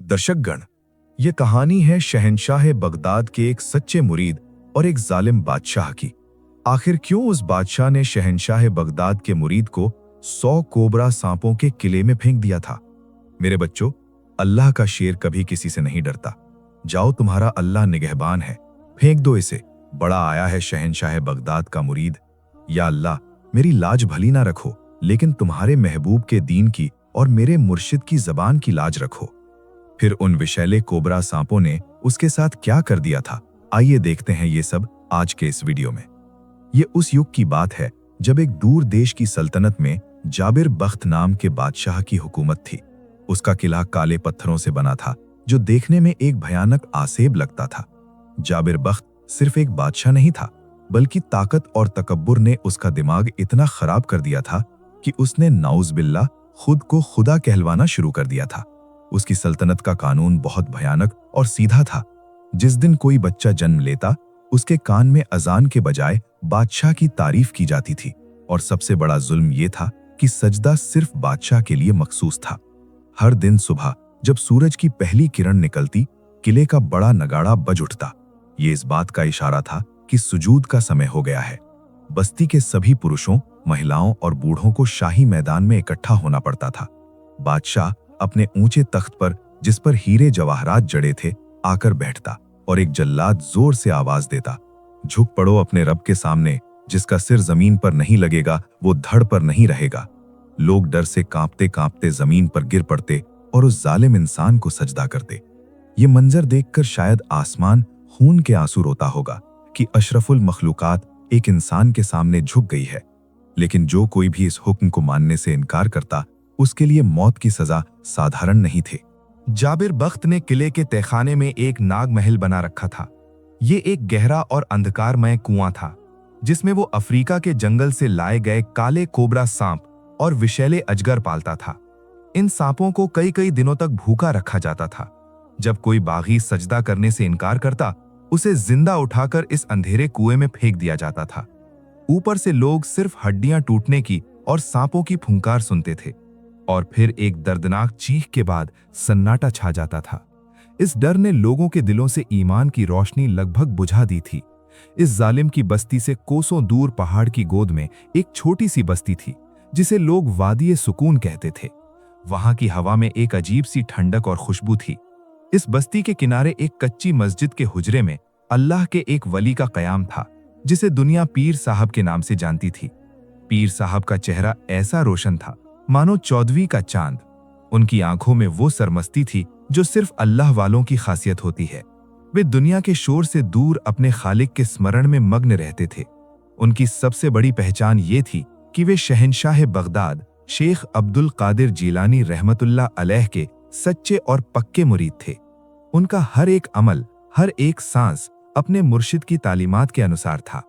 दर्शकगण, ये कहानी है शहंशाह बगदाद के एक सच्चे मुरीद और एक जालिम बादशाह की। आखिर क्यों उस बादशाह ने शहंशाह बगदाद के मुरीद को 100 कोबरा सांपों के किले में फेंक दिया था? मेरे बच्चों, अल्लाह का शेर कभी किसी से नहीं डरता। जाओ, तुम्हारा अल्लाह निगहबान है, फेंक दो इसे। बड़ा आया है शहंशाह बगदाद का मुरीद। या अल्लाह, मेरी लाज भली ना रखो, लेकिन तुम्हारे महबूब के दीन की और मेरे मुर्शिद की जबान की लाज रखो। फिर उन विषैले कोबरा सांपों ने उसके साथ क्या कर दिया था, आइए देखते हैं ये सब आज के इस वीडियो में। ये उस युग की बात है जब एक दूर देश की सल्तनत में जाबिर बख्त नाम के बादशाह की हुकूमत थी। उसका किला काले पत्थरों से बना था, जो देखने में एक भयानक आसेब लगता था। जाबिर बख्त सिर्फ एक बादशाह नहीं था, बल्कि ताकत और तकब्बुर ने उसका दिमाग इतना खराब कर दिया था कि उसने नाउज़ बिल्लाह खुद को खुदा कहलवाना शुरू कर दिया था। उसकी सल्तनत का कानून बहुत भयानक और सीधा था। जिस दिन कोई बच्चा जन्म लेता, उसके कान में अजान के बजाय बादशाह की तारीफ की जाती थी। और सबसे बड़ा जुल्म यह था कि सजदा सिर्फ बादशाह के लिए मखसूस था। हर दिन सुबह जब सूरज की पहली किरण निकलती, किले का बड़ा नगाड़ा बज उठता। ये इस बात का इशारा था कि सुजूद का समय हो गया है। बस्ती के सभी पुरुषों, महिलाओं और बूढ़ों को शाही मैदान में इकट्ठा होना पड़ता था। बादशाह अपने ऊंचे तख्त पर, जिस पर हीरे जवाहरात जड़े थे, आकर बैठता और एक जल्लाद जोर से आवाज देता, झुक पड़ो अपने रब के सामने, जिसका सिर जमीन पर नहीं लगेगा वो धड़ पर नहीं रहेगा। लोग डर से कांपते कांपते जमीन पर गिर पड़ते और उस जालिम इंसान को सजदा करते। ये मंजर देखकर शायद आसमान खून के आंसू रोता होगा कि अशरफुल मखलूकात एक इंसान के सामने झुक गई है। लेकिन जो कोई भी इस हुक्म को मानने से इनकार करता, उसके लिए मौत की सजा साधारण नहीं थी। जाबिर बख्त ने किले के तहखाने में एक नाग महल बना रखा था। ये एक गहरा और अंधकारमय कुआं था, जिसमें वो अफ्रीका के जंगल से लाए गए काले कोबरा सांप और विषैले अजगर पालता था। इन सांपों को कई कई दिनों तक भूखा रखा जाता था। जब कोई बागी सजदा करने से इनकार करता, उसे जिंदा उठाकर इस अंधेरे कुएं में फेंक दिया जाता था। ऊपर से लोग सिर्फ हड्डियां टूटने की और सांपों की फुंकार सुनते थे, और फिर एक दर्दनाक चीख के बाद सन्नाटा छा जाता था। इस डर ने लोगों के दिलों से ईमान की रोशनी लगभग बुझा दी थी। इस जालिम की बस्ती से कोसों दूर पहाड़ की गोद में एक छोटी सी बस्ती थी, जिसे लोग वादी सुकून कहते थे। वहां की हवा में एक अजीब सी ठंडक और खुशबू थी। इस बस्ती के किनारे एक कच्ची मस्जिद के हुजरे में अल्लाह के एक वली का कयाम था, जिसे दुनिया पीर साहब के नाम से जानती थी। पीर साहब का चेहरा ऐसा रोशन था मानो 14वीं का चांद। उनकी आंखों में वो सरमस्ती थी जो सिर्फ अल्लाह वालों की खासियत होती है। वे दुनिया के शोर से दूर अपने खालिक के स्मरण में मग्न रहते थे। उनकी सबसे बड़ी पहचान ये थी कि वे शहंशाह बगदाद शेख अब्दुल कादिर जीलानी रहमतुल्लाह अलैह के सच्चे और पक्के मुरीद थे। उनका हर एक अमल, हर एक सांस अपने मुर्शिद की तालीमात के अनुसार था।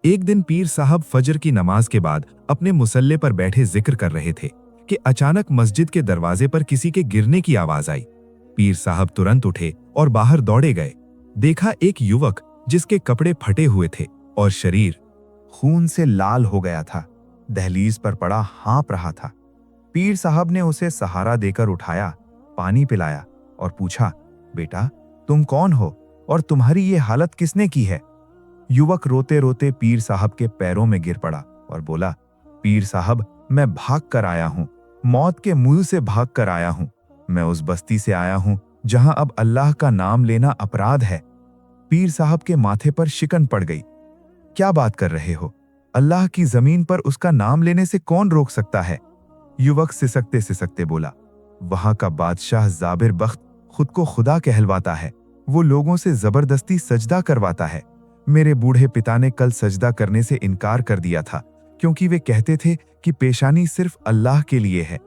एक दिन पीर साहब फजर की नमाज के बाद अपने मुसल्ले पर बैठे जिक्र कर रहे थे कि अचानक मस्जिद के दरवाजे पर किसी के गिरने की आवाज आई। पीर साहब तुरंत उठे और बाहर दौड़े गए। देखा एक युवक जिसके कपड़े फटे हुए थे और शरीर खून से लाल हो गया था, दहलीज पर पड़ा हाँप रहा था। पीर साहब ने उसे सहारा देकर उठाया, पानी पिलाया और पूछा, बेटा तुम कौन हो और तुम्हारी ये हालत किसने की है? युवक रोते रोते पीर साहब के पैरों में गिर पड़ा और बोला, पीर साहब, मैं भाग कर आया हूं, मौत के मुंह से भाग कर आया हूं। मैं उस बस्ती से आया हूं जहां अब अल्लाह का नाम लेना अपराध है। पीर साहब के माथे पर शिकन पड़ गई। क्या बात कर रहे हो? अल्लाह की जमीन पर उसका नाम लेने से कौन रोक सकता है? युवक सिसकते सिसकते बोला, वहां का बादशाह जाबिर बख्त खुद को खुदा कहलवाता है। वो लोगों से जबरदस्ती सजदा करवाता है। मेरे बूढ़े पिता ने कल सजदा करने से इनकार कर दिया था, क्योंकि वे कहते थे कि पेशानी सिर्फ अल्लाह के लिए है।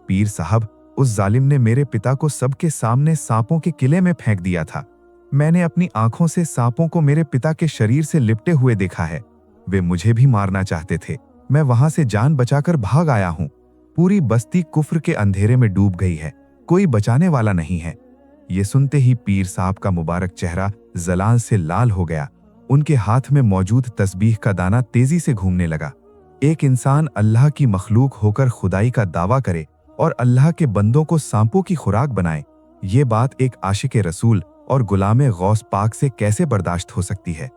पीर साहब, उस जालिम ने मेरे पिता को सबके सामने सांपों के किले में फेंक दिया था। मैंने अपनी आंखों से सांपों को मेरे पिता के शरीर से लिपटे हुए देखा है। वे मुझे भी मारना चाहते थे। मैं वहां से जान बचाकर भाग आया हूं। पूरी बस्ती कुफ्र के अंधेरे में डूब गई है, कोई बचाने वाला नहीं है। ये सुनते ही पीर साहब का मुबारक चेहरा जलाल से लाल हो गया। उनके हाथ में मौजूद तस्बीह का दाना तेजी से घूमने लगा। एक इंसान अल्लाह की मखलूक होकर खुदाई का दावा करे और अल्लाह के बंदों को सांपों की खुराक बनाए, ये बात एक आशिक रसूल और गुलाम गौस पाक से कैसे बर्दाश्त हो सकती है।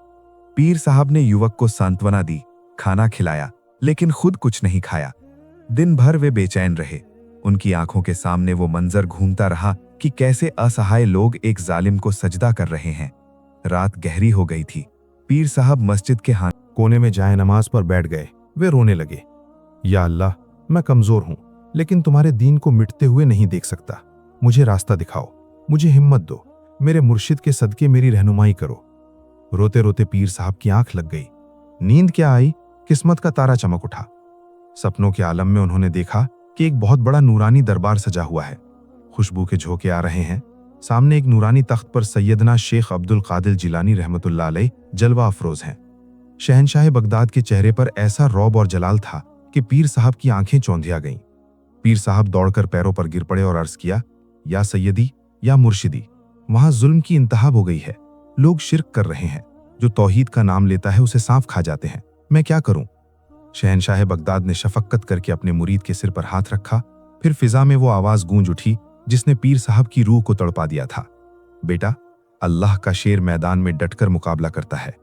पीर साहब ने युवक को सांत्वना दी, खाना खिलाया, लेकिन खुद कुछ नहीं खाया। दिन भर वे बेचैन रहे। उनकी आंखों के सामने वो मंजर घूमता रहा कि कैसे असहाय लोग एक जालिम को सजदा कर रहे हैं। रात गहरी हो गई थी। पीर साहब मस्जिद के कोने में जाए नमाज पर बैठ गए। वे रोने लगे। या अल्लाह, मैं कमजोर हूं, लेकिन तुम्हारे दीन को मिटते हुए नहीं देख सकता। मुझे रास्ता दिखाओ, मुझे हिम्मत दो, मेरे मुर्शिद के सदके मेरी रहनुमाई करो। रोते रोते पीर साहब की आंख लग गई। नींद क्या आई, किस्मत का तारा चमक उठा। सपनों के आलम में उन्होंने देखा कि एक बहुत बड़ा नूरानी दरबार सजा हुआ है। खुशबू के झोंके आ रहे हैं। सामने एक नूरानी तख्त पर सैयदना शेख अब्दुल कादिर जिलानी रहमतुल्लाह अलैह जलवा अफरोज हैं। शहनशाह बगदाद के चेहरे पर ऐसा रौब और जलाल था कि पीर साहब की आंखें चौंधिया गईं। पीर साहब दौड़कर पैरों पर गिर पड़े और अर्ज किया, या सैयदी, या मुर्शिदी, वहां जुल्म की इंतहा हो गई है। लोग शिर्क कर रहे हैं। जो तौहीद का नाम लेता है उसे सांप खा जाते हैं। मैं क्या करूं? शहनशाह बगदाद ने शफक्कत करके अपने मुरीद के सिर पर हाथ रखा। फिर फिजा में वो आवाज गूंज उठी जिसने पीर साहब की रूह को तड़पा दिया था। बेटा, अल्लाह का शेर मैदान में डटकर मुकाबला करता है।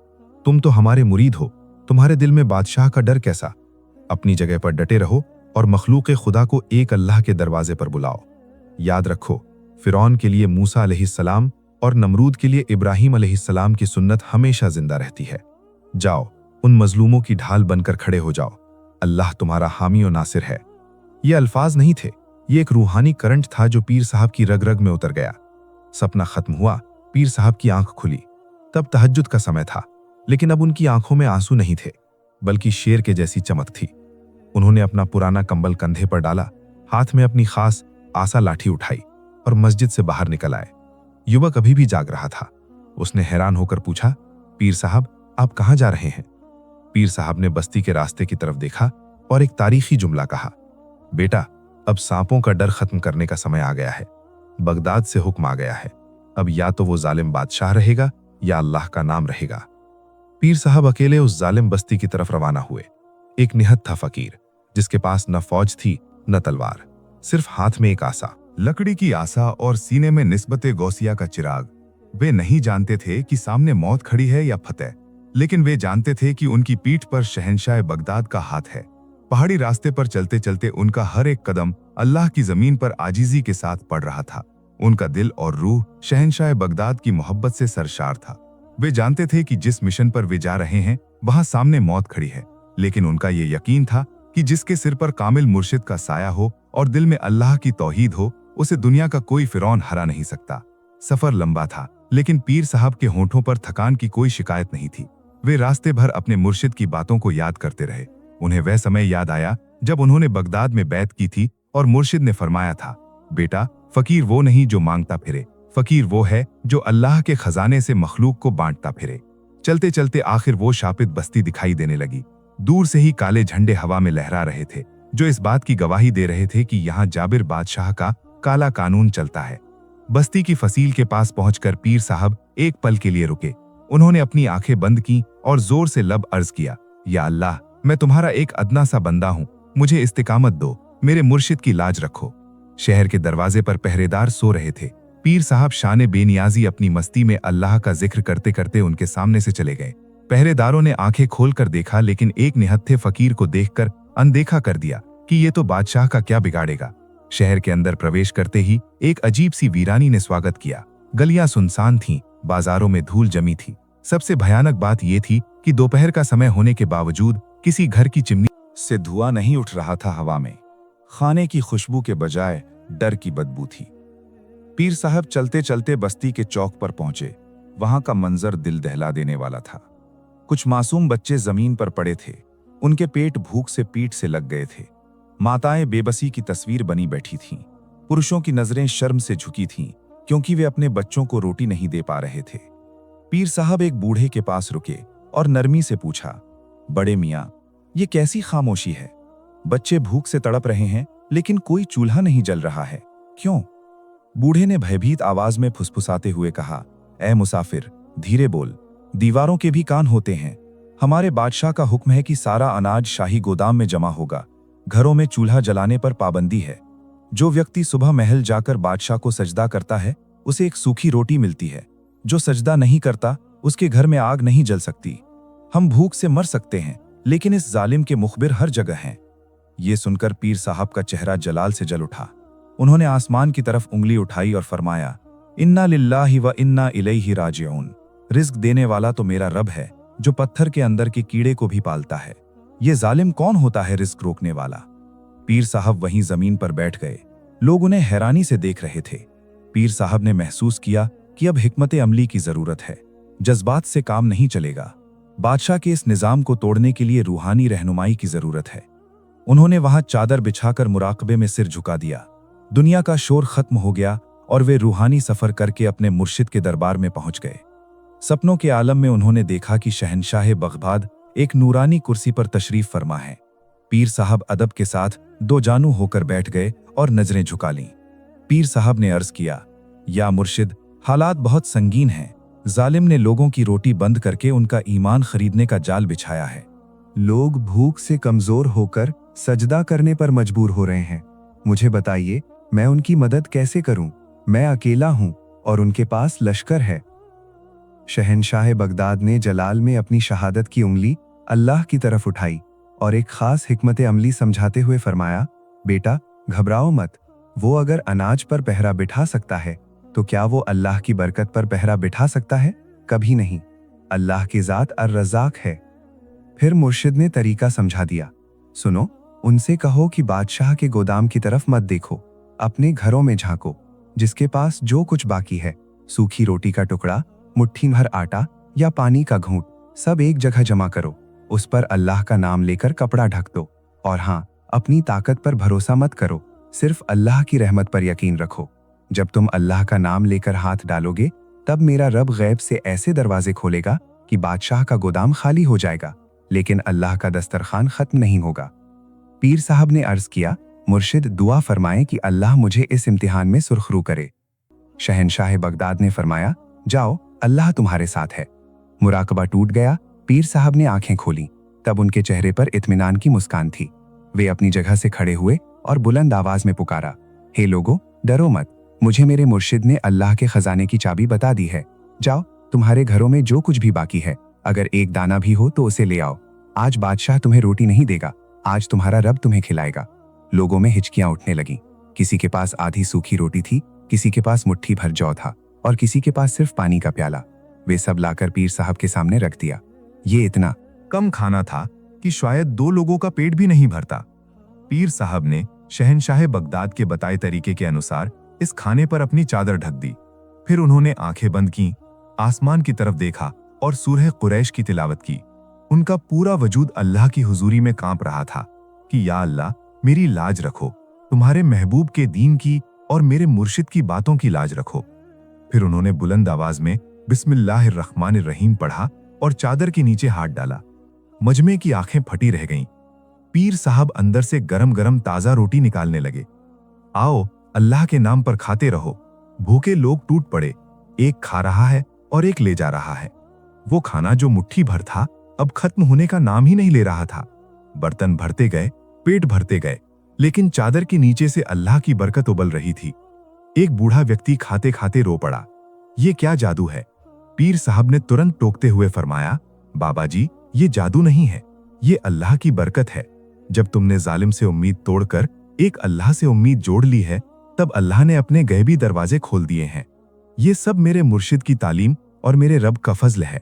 तुम तो हमारे मुरीद हो, तुम्हारे दिल में बादशाह का डर कैसा? अपनी जगह पर डटे रहो और मखलूक खुदा को एक अल्लाह के दरवाजे पर बुलाओ। याद रखो, फिरौन के लिए मूसा अलैहिस्सलाम और नमरूद के लिए इब्राहिम अलैहिस्सलाम की सुन्नत हमेशा जिंदा रहती है। जाओ, उन मजलूमों की ढाल बनकर खड़े हो जाओ। अल्लाह तुम्हारा हामी और नासिर है। ये अल्फाज नहीं थे, ये एक रूहानी करंट था जो पीर साहब की रग रग में उतर गया। सपना खत्म हुआ। पीर साहब की आंख खुली। तब तहज्जुद का समय था, लेकिन अब उनकी आंखों में आंसू नहीं थे, बल्कि शेर के जैसी चमक थी। उन्होंने अपना पुराना कंबल कंधे पर डाला, हाथ में अपनी खास आसा लाठी उठाई और मस्जिद से बाहर निकल आए। युवक अभी भी जाग रहा था। उसने हैरान होकर पूछा, पीर साहब, आप कहां जा रहे हैं? पीर साहब ने बस्ती के रास्ते की तरफ देखा और एक तारीखी जुमला कहा, बेटा, अब सांपों का डर खत्म करने का समय आ गया है। बगदाद से हुक्म आ गया है। अब या तो वो जालिम बादशाह रहेगा या अल्लाह का नाम रहेगा। पीर साहब अकेले उस जालिम बस्ती की तरफ रवाना हुए। एक निहत्था था फकीर, जिसके पास न फौज थी न तलवार, सिर्फ हाथ में एक आसा, लकड़ी की आसा और सीने में निस्बत गौसिया का चिराग। वे नहीं जानते थे कि सामने मौत खड़ी है या फतेह, लेकिन वे जानते थे कि उनकी पीठ पर शहनशाह बगदाद का हाथ है। पहाड़ी रास्ते पर चलते चलते उनका हर एक कदम अल्लाह की जमीन पर आजीजी के साथ पड़ रहा था। उनका दिल और रूह शहनशाह बगदाद की मोहब्बत से सरशार था। वे जानते थे कि जिस मिशन पर वे जा रहे हैं वहां सामने मौत खड़ी है, लेकिन उनका ये यकीन था कि जिसके सिर पर कामिल मुर्शिद का साया हो और दिल में अल्लाह की तौहीद हो, उसे दुनिया का कोई फिरौन हरा नहीं सकता। सफर लंबा था, लेकिन पीर साहब के होंठों पर थकान की कोई शिकायत नहीं थी। वे रास्ते भर अपने मुर्शिद की बातों को याद करते रहे। उन्हें वह समय याद आया जब उन्होंने बगदाद में बैत की थी और मुर्शिद ने फरमाया था, बेटा, फकीर वो नहीं जो मांगता फिरे, फकीर वो है जो अल्लाह के खजाने से मखलूक को बांटता फिरे। चलते चलते आखिर वो शापित बस्ती दिखाई देने लगी। दूर से ही काले झंडे हवा में लहरा रहे थे, जो इस बात की गवाही दे रहे थे कि यहाँ जाबिर बादशाह का काला कानून चलता है। बस्ती की फसील के पास पहुंचकर पीर साहब एक पल के लिए रुके। उन्होंने अपनी आंखें बंद की और जोर से लब अर्ज किया, या अल्लाह, मैं तुम्हारा एक अदना सा बंदा हूं, मुझे इस्तिकामत दो, मेरे मुर्शिद की लाज रखो। शहर के दरवाजे पर पहरेदार सो रहे थे। पीर साहब शाने बेनियाजी अपनी मस्ती में अल्लाह का जिक्र करते करते उनके सामने से चले गए। पहरेदारों ने आंखें खोलकर देखा, लेकिन एक निहत्थे फकीर को देखकर अनदेखा कर दिया कि ये तो बादशाह का क्या बिगाड़ेगा। शहर के अंदर प्रवेश करते ही एक अजीब सी वीरानी ने स्वागत किया। गलियां सुनसान थीं, बाजारों में धूल जमी थी। सबसे भयानक बात यह थी कि दोपहर का समय होने के बावजूद किसी घर की चिमनी से धुआं नहीं उठ रहा था। हवा में खाने की खुशबू के बजाय डर की बदबू थी। पीर साहब चलते चलते बस्ती के चौक पर पहुंचे। वहां का मंजर दिल दहला देने वाला था। कुछ मासूम बच्चे जमीन पर पड़े थे, उनके पेट भूख से पीठ से लग गए थे। माताएं बेबसी की तस्वीर बनी बैठी थीं। पुरुषों की नजरें शर्म से झुकी थीं, क्योंकि वे अपने बच्चों को रोटी नहीं दे पा रहे थे। पीर साहब एक बूढ़े के पास रुके और नरमी से पूछा, बड़े मियाँ, ये कैसी खामोशी है? बच्चे भूख से तड़प रहे हैं, लेकिन कोई चूल्हा नहीं जल रहा है, क्यों? बूढ़े ने भयभीत आवाज में फुसफुसाते हुए कहा, ऐ मुसाफिर, धीरे बोल, दीवारों के भी कान होते हैं। हमारे बादशाह का हुक्म है कि सारा अनाज शाही गोदाम में जमा होगा। घरों में चूल्हा जलाने पर पाबंदी है। जो व्यक्ति सुबह महल जाकर बादशाह को सजदा करता है उसे एक सूखी रोटी मिलती है, जो सजदा नहीं करता उसके घर में आग नहीं जल सकती। हम भूख से मर सकते हैं लेकिन इस जालिम के मुखबिर हर जगह हैं। ये सुनकर पीर साहब का चेहरा जलाल से जल उठा। उन्होंने आसमान की तरफ उंगली उठाई और फरमाया, इन्ना लिल्लाहि व इन्ना इलैहि राजिऊन। रिज्क देने वाला तो मेरा रब है जो पत्थर के अंदर के कीड़े को भी पालता है। ये जालिम कौन होता है रिज्क रोकने वाला? पीर साहब वहीं जमीन पर बैठ गए। लोग उन्हें हैरानी से देख रहे थे। पीर साहब ने महसूस किया कि अब हिकमत अमली की जरूरत है। जज्बात से काम नहीं चलेगा। बादशाह के इस निजाम को तोड़ने के लिए रूहानी रहनुमाई की जरूरत है। उन्होंने वहां चादर बिछाकर मुराकबे में सिर झुका दिया। दुनिया का शोर खत्म हो गया और वे रूहानी सफर करके अपने मुर्शिद के दरबार में पहुंच गए। सपनों के आलम में उन्होंने देखा कि शहंशाह बगदाद एक नूरानी कुर्सी पर तशरीफ फरमा है। पीर साहब अदब के साथ दो जानू होकर बैठ गए और नजरें झुका लीं। पीर साहब ने अर्ज किया, या मुर्शिद, हालात बहुत संगीन हैं। जालिम ने लोगों की रोटी बंद करके उनका ईमान खरीदने का जाल बिछाया है। लोग भूख से कमजोर होकर सजदा करने पर मजबूर हो रहे हैं। मुझे बताइए, मैं उनकी मदद कैसे करूं? मैं अकेला हूं और उनके पास लश्कर है। शहंशाह बगदाद ने जलाल में अपनी शहादत की उंगली अल्लाह की तरफ उठाई और एक खास हिकमत अमली समझाते हुए फरमाया, बेटा घबराओ मत। वो अगर अनाज पर पहरा बिठा सकता है तो क्या वो अल्लाह की बरकत पर पहरा बिठा सकता है? कभी नहीं। अल्लाह की जात अर रज़ाक है। फिर मुर्शिद ने तरीका समझा दिया, सुनो, उनसे कहो कि बादशाह के गोदाम की तरफ मत देखो, अपने घरों में झांको। जिसके पास जो कुछ बाकी है, सूखी रोटी का टुकड़ा, मुट्ठी भर आटा या पानी का घूंट, सब एक जगह जमा करो। उस पर अल्लाह का नाम लेकर कपड़ा ढक दो। और हाँ, अपनी ताकत पर भरोसा मत करो, सिर्फ अल्लाह की रहमत पर यकीन रखो। जब तुम अल्लाह का नाम लेकर हाथ डालोगे तब मेरा रब गैब से ऐसे दरवाजे खोलेगा कि बादशाह का गोदाम खाली हो जाएगा, लेकिन अल्लाह का दस्तरखान खत्म नहीं होगा। पीर साहब ने अर्ज किया, मुर्शिद दुआ फरमाएं कि अल्लाह मुझे इस इम्तिहान में सुरखरू करे। शहंशाह बगदाद ने फरमाया, जाओ, अल्लाह तुम्हारे साथ है। मुराकबा टूट गया। पीर साहब ने आंखें खोली। तब उनके चेहरे पर इत्मीनान की मुस्कान थी। वे अपनी जगह से खड़े हुए और बुलंद आवाज में पुकारा, हे लोगो, डरो मत। मुझे मेरे मुर्शिद ने अल्लाह के खजाने की चाबी बता दी है। जाओ, तुम्हारे घरों में जो कुछ भी बाकी है, अगर एक दाना भी हो तो उसे ले आओ। आज बादशाह तुम्हें रोटी नहीं देगा, आज तुम्हारा रब तुम्हें खिलाएगा। लोगों में हिचकियां उठने लगीं। किसी के पास आधी सूखी रोटी थी, किसी के पास मुट्ठी भर जौ था और किसी के पास सिर्फ पानी का प्याला। वे सब लाकर पीर साहब के सामने रख दिया। ये इतना कम खाना था कि शायद 2 लोगों का पेट भी नहीं भरता। पीर साहब ने शहंशाह बगदाद के बताए तरीके के अनुसार इस खाने पर अपनी चादर ढक दी। फिर उन्होंने आंखें बंद की, आसमान की तरफ देखा और सूरह कुरैश की तिलावत की। उनका पूरा वजूद अल्लाह की हुजूरी में कांप रहा था कि या अल्लाह, मेरी लाज रखो, तुम्हारे महबूब के दीन की और मेरे मुर्शिद की बातों की लाज रखो। फिर उन्होंने बुलंद आवाज में बिस्मिल्लाहिर्रहमानिर्रहीम पढ़ा और चादर के नीचे हाथ डाला। मजमे की आंखें फटी रह गईं। पीर साहब अंदर से गरम गरम ताजा रोटी निकालने लगे। आओ, अल्लाह के नाम पर खाते रहो। भूखे लोग टूट पड़े। एक खा रहा है और एक ले जा रहा है। वो खाना जो मुट्ठी भर था अब खत्म होने का नाम ही नहीं ले रहा था। बर्तन भरते गए, पेट भरते गए, लेकिन चादर के नीचे से अल्लाह की बरकत उबल रही थी। एक बूढ़ा व्यक्ति खाते खाते रो पड़ा। ये क्या जादू है? पीर साहब ने तुरंत टोकते हुए फरमाया, बाबा जी, ये जादू नहीं है, ये अल्लाह की बरकत है। जब तुमने जालिम से उम्मीद तोड़कर एक अल्लाह से उम्मीद जोड़ ली है, तब अल्लाह ने अपने गैबी दरवाजे खोल दिए हैं। ये सब मेरे मुर्शिद की तालीम और मेरे रब का फजल है।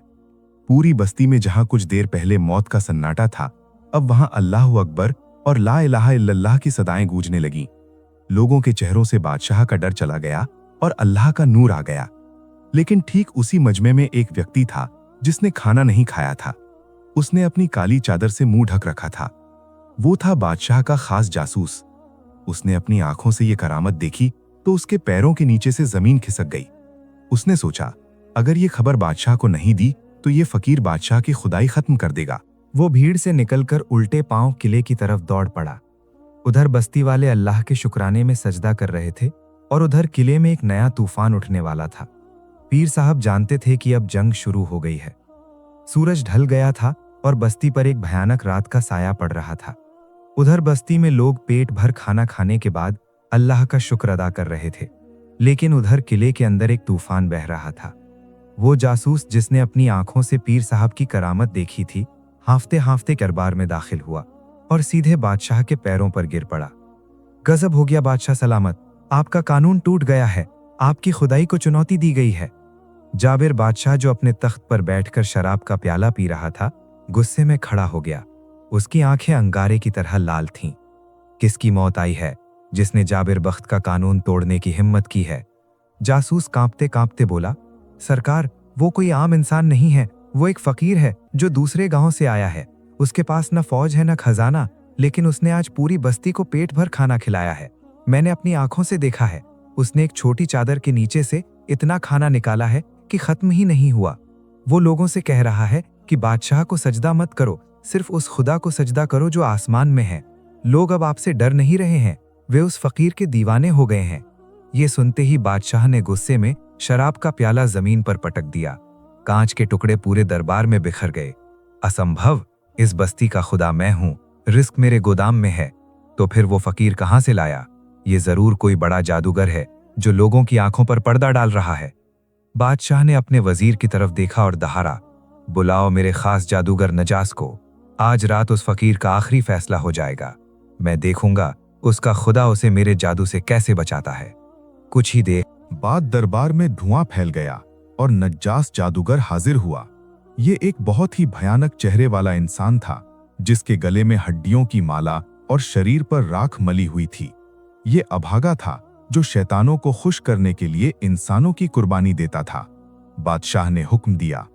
पूरी बस्ती में जहां कुछ देर पहले मौत का सन्नाटा था, अब वहां अल्लाहु अकबर और ला इलाहा इल्लल्लाह की सदाएं गूंजने लगीं। लोगों के चेहरों से बादशाह का डर चला गया और अल्लाह का नूर आ गया। लेकिन ठीक उसी मजमे में एक व्यक्ति था जिसने खाना नहीं खाया था। उसने अपनी काली चादर से मुंह ढक रखा था। वो था बादशाह का खास जासूस। उसने अपनी आंखों से ये करामत देखी तो उसके पैरों के नीचे से जमीन खिसक गई। उसने सोचा, अगर ये खबर बादशाह को नहीं दी तो ये फकीर बादशाह की खुदाई खत्म कर देगा। वो भीड़ से निकलकर उल्टे पांव किले की तरफ दौड़ पड़ा। उधर बस्ती वाले अल्लाह के शुक्राने में सजदा कर रहे थे और उधर किले में एक नया तूफान उठने वाला था। पीर साहब जानते थे कि अब जंग शुरू हो गई है। सूरज ढल गया था और बस्ती पर एक भयानक रात का साया पड़ रहा था। उधर बस्ती में लोग पेट भर खाना खाने के बाद अल्लाह का शुक्र अदा कर रहे थे। लेकिन उधर किले के अंदर एक तूफान बह रहा था। वो जासूस जिसने अपनी आंखों से पीर साहब की करामत देखी थी, हांफते हांफते दरबार में दाखिल हुआ और सीधे बादशाह के पैरों पर गिर पड़ा। गजब हो गया बादशाह सलामत, आपका कानून टूट गया है, आपकी खुदाई को चुनौती दी गई है। जाबिर बादशाह जो अपने तख्त पर बैठकर शराब का प्याला पी रहा था, गुस्से में खड़ा हो गया। उसकी आंखें अंगारे की तरह लाल थीं। किसकी मौत आई है जिसने जाबिर बख्त का कानून तोड़ने की हिम्मत की है? जासूस कांपते कांपते बोला, सरकार, वो कोई आम इंसान नहीं है, वो एक फकीर है जो दूसरे गांव से आया है। उसके पास न फौज है न खजाना, लेकिन उसने आज पूरी बस्ती को पेट भर खाना खिलाया है। मैंने अपनी आंखों से देखा है। उसने एक छोटी चादर के नीचे से इतना खाना निकाला है कि खत्म ही नहीं हुआ। वो लोगों से कह रहा है कि बादशाह को सजदा मत करो, सिर्फ उस खुदा को सजदा करो जो आसमान में है। लोग अब आपसे डर नहीं रहे हैं, वे उस फकीर के दीवाने हो गए हैं। ये सुनते ही बादशाह ने गुस्से में शराब का प्याला जमीन पर पटक दिया। कांच के टुकड़े पूरे दरबार में बिखर गए। असंभव, इस बस्ती का खुदा मैं हूं, रिस्क मेरे गोदाम में है, तो फिर वो फकीर कहां से लाया? ये जरूर कोई बड़ा जादूगर है जो लोगों की आंखों पर पर्दा डाल रहा है। बादशाह ने अपने वजीर की तरफ देखा और दहाड़ा, बुलाओ मेरे खास जादूगर नजास को। आज रात उस फकीर का आखिरी फैसला हो जाएगा। मैं देखूंगा उसका खुदा उसे मेरे जादू से कैसे बचाता है। कुछ ही देर बाद दरबार में धुआं फैल गया और नज्जास जादूगर हाजिर हुआ। ये एक बहुत ही भयानक चेहरे वाला इंसान था, जिसके गले में हड्डियों की माला और शरीर पर राख मली हुई थी। ये अभागा था जो शैतानों को खुश करने के लिए इंसानों की कुर्बानी देता था। बादशाह ने हुक्म दिया,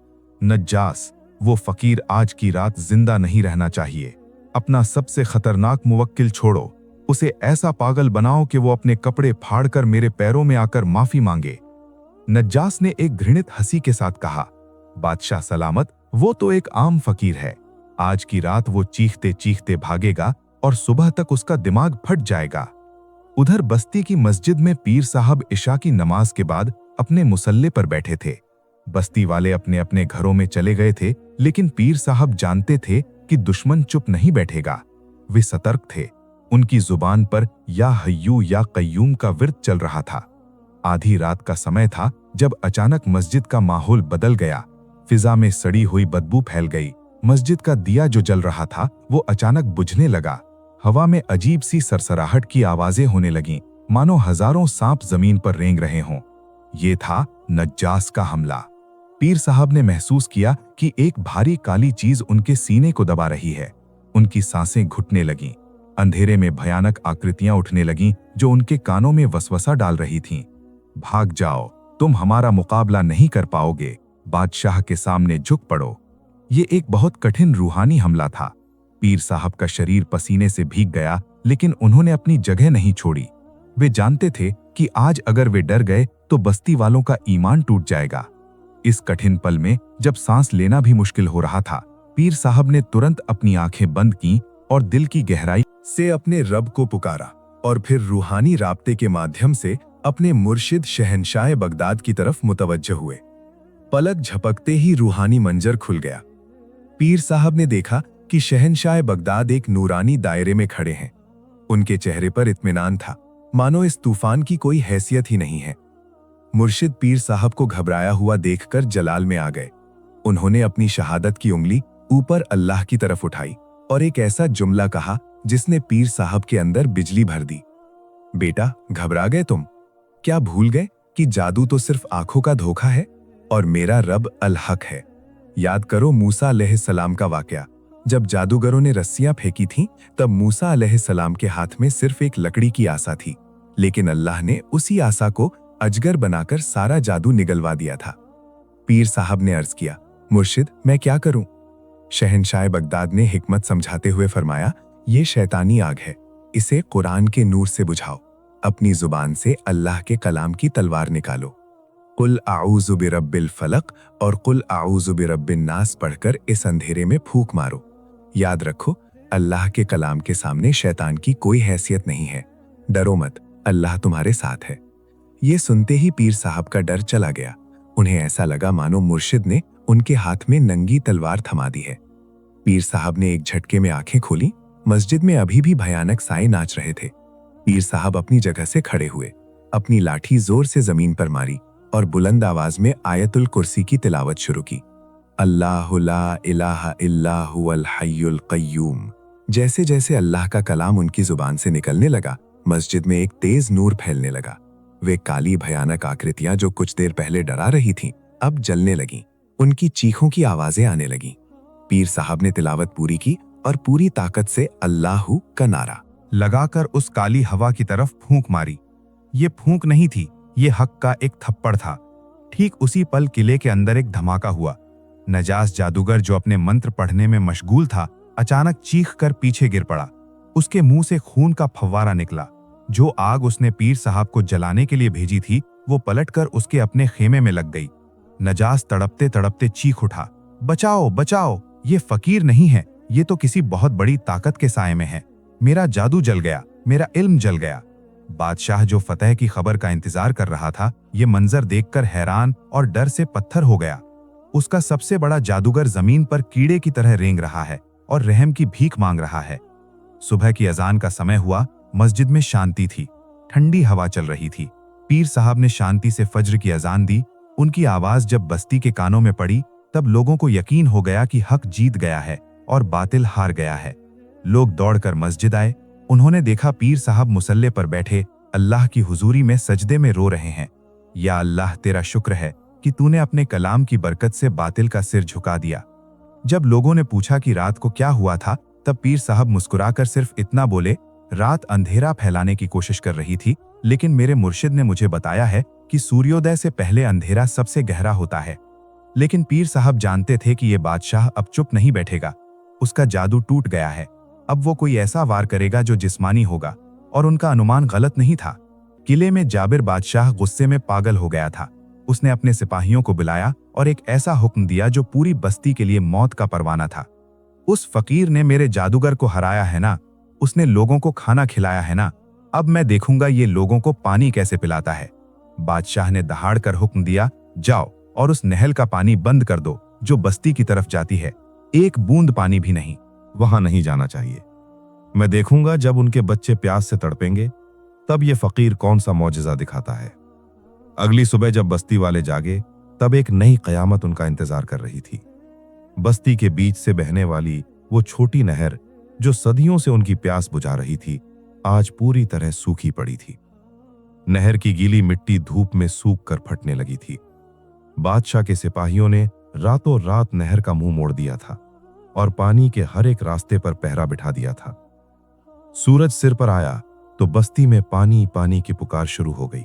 नज्जास, वो फकीर आज की रात जिंदा नहीं रहना चाहिए। अपना सबसे खतरनाक मुवक्किल छोड़ो, उसे ऐसा पागल बनाओ कि वो अपने कपड़े फाड़कर मेरे पैरों में आकर माफी मांगे। नज्जास ने एक घृणित हंसी के साथ कहा, बादशाह सलामत, वो तो एक आम फकीर है। आज की रात वो चीखते चीखते भागेगा और सुबह तक उसका दिमाग फट जाएगा। उधर बस्ती की मस्जिद में पीर साहब इशा की नमाज के बाद अपने मुसल्ले पर बैठे थे। बस्ती वाले अपने अपने घरों में चले गए थे, लेकिन पीर साहब जानते थे कि दुश्मन चुप नहीं बैठेगा। वे सतर्क थे। उनकी जुबान पर या हय्यू या कय्यूम का विर्द चल रहा था। आधी रात का समय था जब अचानक मस्जिद का माहौल बदल गया। फिजा में सड़ी हुई बदबू फैल गई। मस्जिद का दिया जो जल रहा था वो अचानक बुझने लगा। हवा में अजीब सी सरसराहट की आवाजें होने लगीं, मानो हजारों सांप जमीन पर रेंग रहे हों। ये था नज्जास का हमला। पीर साहब ने महसूस किया कि एक भारी काली चीज उनके सीने को दबा रही है। उनकी सांसें घुटने लगीं। अंधेरे में भयानक आकृतियां उठने लगीं जो उनके कानों में वसवसा डाल रही थीं। भाग जाओ, तुम हमारा मुकाबला नहीं कर पाओगे, बादशाह के सामने झुक पड़ो। ये एक बहुत कठिन रूहानी हमला था। पीर साहब का शरीर पसीने से भीग गया, लेकिन उन्होंने अपनी जगह नहीं छोड़ी। वे जानते थे कि आज अगर वे डर गए तो बस्ती वालों का ईमान टूट जाएगा। इस कठिन पल में जब सांस लेना भी मुश्किल हो रहा था, पीर साहब ने तुरंत अपनी आंखें बंद कीं और दिल की गहराई से अपने रब को पुकारा और फिर रूहानी राब्ते के माध्यम से अपने मुर्शिद शहंशाह बगदाद की तरफ मुतवज्जह हुए। पलक झपकते ही रूहानी मंजर खुल गया। पीर साहब ने देखा कि शहंशाह बगदाद एक नूरानी दायरे में खड़े हैं। उनके चेहरे पर इत्मीनान था, मानो इस तूफान की कोई हैसियत ही नहीं है। मुर्शिद पीर साहब को घबराया हुआ देखकर जलाल में आ गए। उन्होंने अपनी शहादत की उंगली ऊपर अल्लाह की तरफ उठाई और एक ऐसा जुमला कहा जिसने पीर साहब के अंदर बिजली भर दी। बेटा, घबरा गए तुम? क्या भूल गए कि जादू तो सिर्फ आंखों का धोखा है और मेरा रब अल हक है? याद करो मूसा अलैहिस्सलाम का वाकया। जब जादूगरों ने रस्सियां फेंकी थीं, तब मूसा अलैहिस्सलाम के हाथ में सिर्फ एक लकड़ी की आसा थी, लेकिन अल्लाह ने उसी आसा को अजगर बनाकर सारा जादू निगलवा दिया था। पीर साहब ने अर्ज किया, मुर्शिद, मैं क्या करूं? शहंशाह बगदाद ने हिकमत समझाते हुए फरमाया, ये शैतानी आग है, इसे कुरान के नूर से बुझाओ। अपनी जुबान से अल्लाह के कलाम की तलवार निकालो। कुल आऊज़ु बिरब्बिल फलक और कुल आऊज़ु बिरब्बिन नास पढ़कर इस अंधेरे में फूंक मारो। याद रखो, अल्लाह के कलाम के सामने शैतान की कोई हैसियत नहीं है। डरो मत, अल्लाह तुम्हारे साथ है। ये सुनते ही पीर साहब का डर चला गया। उन्हें ऐसा लगा मानो मुर्शिद ने उनके हाथ में नंगी तलवार थमा दी है। पीर साहब ने एक झटके में आंखें खोली। मस्जिद में अभी भी भयानक साए नाच रहे थे। पीर साहब अपनी जगह से खड़े हुए, अपनी लाठी जोर से जमीन पर मारी और बुलंद आवाज में आयतुल कुर्सी की तिलावत शुरू की। अल्लाहु ला इलाहा इल्ला हुवल हय्युल क़य्यूम। जैसे जैसे अल्लाह का कलाम उनकी जुबान से निकलने लगा, मस्जिद में एक तेज नूर फैलने लगा। वे काली भयानक आकृतियां जो कुछ देर पहले डरा रही थीं, अब जलने लगीं। उनकी चीखों की आवाजें आने लगीं। पीर साहब ने तिलावत पूरी की और पूरी ताकत से अल्लाहू का नारा लगाकर उस काली हवा की तरफ फूंक मारी। ये फूंक नहीं थी, ये हक का एक थप्पड़ था। ठीक उसी पल किले के अंदर एक धमाका हुआ। नजास जादूगर जो अपने मंत्र पढ़ने में मशगूल था, अचानक चीख कर पीछे गिर पड़ा। उसके मुंह से खून का फव्वारा निकला। जो आग उसने पीर साहब को जलाने के लिए भेजी थी, वो पलटकर उसके अपने खेमे में लग गई। नजास तड़पते तड़पते चीख उठा, बचाओ बचाओ, ये फकीर नहीं है, ये तो किसी बहुत बड़ी ताकत के साए में है। मेरा जादू जल गया, मेरा इल्म जल गया। बादशाह जो फतह की खबर का इंतजार कर रहा था, ये मंजर देखकर हैरान और डर से पत्थर हो गया। उसका सबसे बड़ा जादूगर जमीन पर कीड़े की तरह रेंग रहा है और रहम की भीख मांग रहा है। सुबह की अजान का समय हुआ। मस्जिद में शांति थी, ठंडी हवा चल रही थी। पीर साहब ने शांति से फज्र की अजान दी। उनकी आवाज जब बस्ती के कानों में पड़ी, तब लोगों को यकीन हो गया कि हक जीत गया है और बातिल हार गया है। लोग दौड़कर मस्जिद आए। उन्होंने देखा पीर साहब मुसल्ले पर बैठे अल्लाह की हुजूरी में सजदे में रो रहे हैं। या अल्लाह, तेरा शुक्र है कि तूने अपने कलाम की बरकत से बातिल का सिर झुका दिया। जब लोगों ने पूछा कि रात को क्या हुआ था, तब पीर साहब मुस्कुराकर सिर्फ इतना बोले, रात अंधेरा फैलाने की कोशिश कर रही थी, लेकिन मेरे मुर्शिद ने मुझे बताया है कि सूर्योदय से पहले अंधेरा सबसे गहरा होता है। लेकिन पीर साहब जानते थे कि यह बादशाह अब चुप नहीं बैठेगा। उसका जादू टूट गया है। अब वो कोई ऐसा वार करेगा जो जिस्मानी होगा, और उनका अनुमान गलत नहीं था। किले में जाबिर बादशाह गुस्से में पागल हो गया था। उसने अपने सिपाहियों को बुलाया और एक ऐसा हुक्म दिया जो पूरी बस्ती के लिए मौत का परवाना था। उस फकीर ने मेरे जादूगर को हराया है ना, उसने लोगों को खाना खिलाया है ना, अब मैं देखूंगा ये लोगों को पानी कैसे पिलाता है। बादशाह ने दहाड़ कर हुक्म दिया, जाओ और उस नहर का पानी बंद कर दो जो बस्ती की तरफ जाती है। एक बूंद पानी भी नहीं। वहां नहीं जाना चाहिए। मैं देखूंगा जब उनके बच्चे प्यास से तड़पेंगे, तब ये फकीर कौन सा मौजिजा दिखाता है। अगली सुबह जब बस्ती वाले जागे, तब एक नई कयामत उनका इंतजार कर रही थी। बस्ती के बीच से बहने वाली वो छोटी नहर जो सदियों से उनकी प्यास बुझा रही थी, आज पूरी तरह सूखी पड़ी थी। नहर की गीली मिट्टी धूप में सूख कर फटने लगी थी। बादशाह के सिपाहियों ने रातों रात नहर का मुंह मोड़ दिया था और पानी के हर एक रास्ते पर पहरा बिठा दिया था। सूरज सिर पर आया तो बस्ती में पानी पानी की पुकार शुरू हो गई।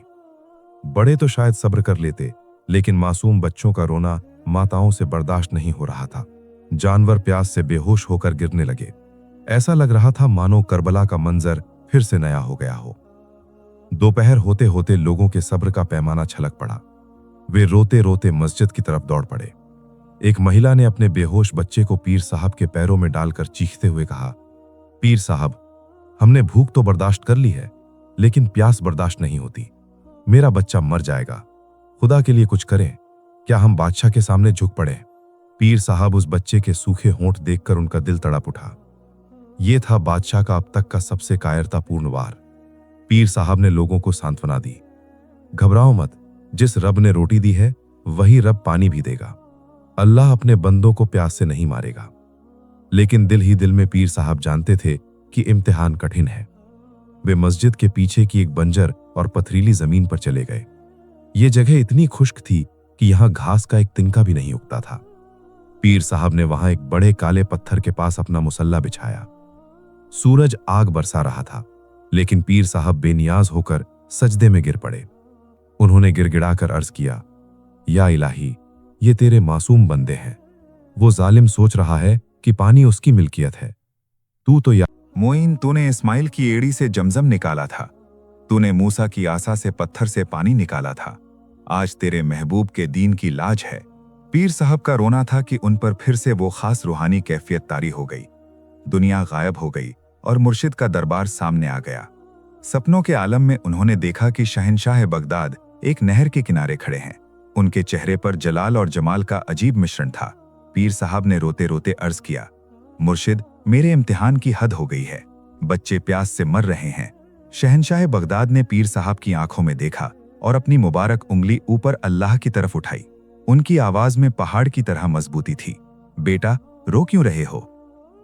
बड़े तो शायद सब्र कर लेते, लेकिन मासूम बच्चों का रोना माताओं से बर्दाश्त नहीं हो रहा था। जानवर प्यास से बेहोश होकर गिरने लगे। ऐसा लग रहा था मानो करबला का मंजर फिर से नया हो गया हो। दोपहर होते होते लोगों के सब्र का पैमाना छलक पड़ा। वे रोते रोते मस्जिद की तरफ दौड़ पड़े। एक महिला ने अपने बेहोश बच्चे को पीर साहब के पैरों में डालकर चीखते हुए कहा, पीर साहब, हमने भूख तो बर्दाश्त कर ली है, लेकिन प्यास बर्दाश्त नहीं होती। मेरा बच्चा मर जाएगा। खुदा के लिए कुछ करें। क्या हम बादशाह के सामने झुक पड़े? पीर साहब उस बच्चे के सूखे होंठ देखकर उनका दिल तड़प उठा। यह था बादशाह का अब तक का सबसे कायरतापूर्ण वार। पीर साहब ने लोगों को सांत्वना दी, घबराओ मत, जिस रब ने रोटी दी है वही रब पानी भी देगा। अल्लाह अपने बंदों को प्यास से नहीं मारेगा। लेकिन दिल ही दिल में पीर साहब जानते थे कि इम्तिहान कठिन है। वे मस्जिद के पीछे की एक बंजर और पथरीली जमीन पर चले गए। ये जगह इतनी खुश्क थी कि यहां घास का एक तिनका भी नहीं उगता था। पीर साहब ने वहां एक बड़े काले पत्थर के पास अपना मुसल्ला बिछाया। सूरज आग बरसा रहा था, लेकिन पीर साहब बेनियाज होकर सजदे में गिर पड़े। उन्होंने गिड़गिड़ाकर अर्ज किया, या इलाही, ये तेरे मासूम बंदे हैं। वो जालिम सोच रहा है कि पानी उसकी मिल्कियत है। तू तो या मोइन, तूने इस्माइल की एड़ी से जमजम निकाला था। तूने मूसा की आसा से पत्थर से पानी निकाला था। आज तेरे महबूब के दीन की लाज है। पीर साहब का रोना था कि उन पर फिर से वो खास रूहानी कैफियत तारी हो गई। दुनिया गायब हो गई और मुर्शिद का दरबार सामने आ गया। सपनों के आलम में उन्होंने देखा कि शहंशाह बगदाद एक नहर के किनारे खड़े हैं। उनके चेहरे पर जलाल और जमाल का अजीब मिश्रण था। पीर साहब ने रोते रोते अर्ज किया, मुर्शिद, मेरे इम्तिहान की हद हो गई है। बच्चे प्यास से मर रहे हैं। शहंशाह बगदाद ने पीर साहब की आंखों में देखा और अपनी मुबारक उंगली ऊपर अल्लाह की तरफ उठाई। उनकी आवाज में पहाड़ की तरह मजबूती थी। बेटा, रो क्यों रहे हो?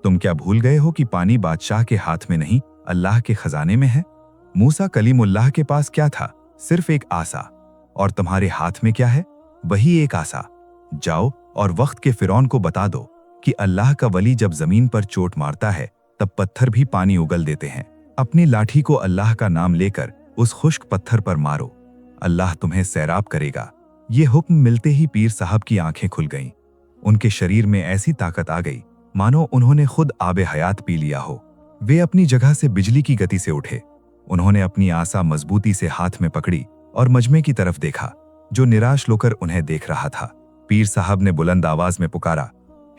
तुम क्या भूल गए हो कि पानी बादशाह के हाथ में नहीं, अल्लाह के खजाने में है? मूसा कलीमुल्लाह के पास क्या था? सिर्फ एक आसा। और तुम्हारे हाथ में क्या है? वही एक आसा। जाओ और वक्त के फिरौन को बता दो कि अल्लाह का वली जब जमीन पर चोट मारता है तब पत्थर भी पानी उगल देते हैं। अपनी लाठी को अल्लाह का नाम लेकर उस खुश्क पत्थर पर मारो, अल्लाह तुम्हें सैराब करेगा। ये हुक्म मिलते ही पीर साहब की आंखें खुल गईं। उनके शरीर में ऐसी ताकत आ गई मानो उन्होंने खुद आबे हयात पी लिया हो। वे अपनी जगह से बिजली की गति से उठे। उन्होंने अपनी आसा मजबूती से हाथ में पकड़ी और मजमे की तरफ देखा, जो निराश होकर उन्हें देख रहा था। पीर साहब ने बुलंद आवाज में पुकारा,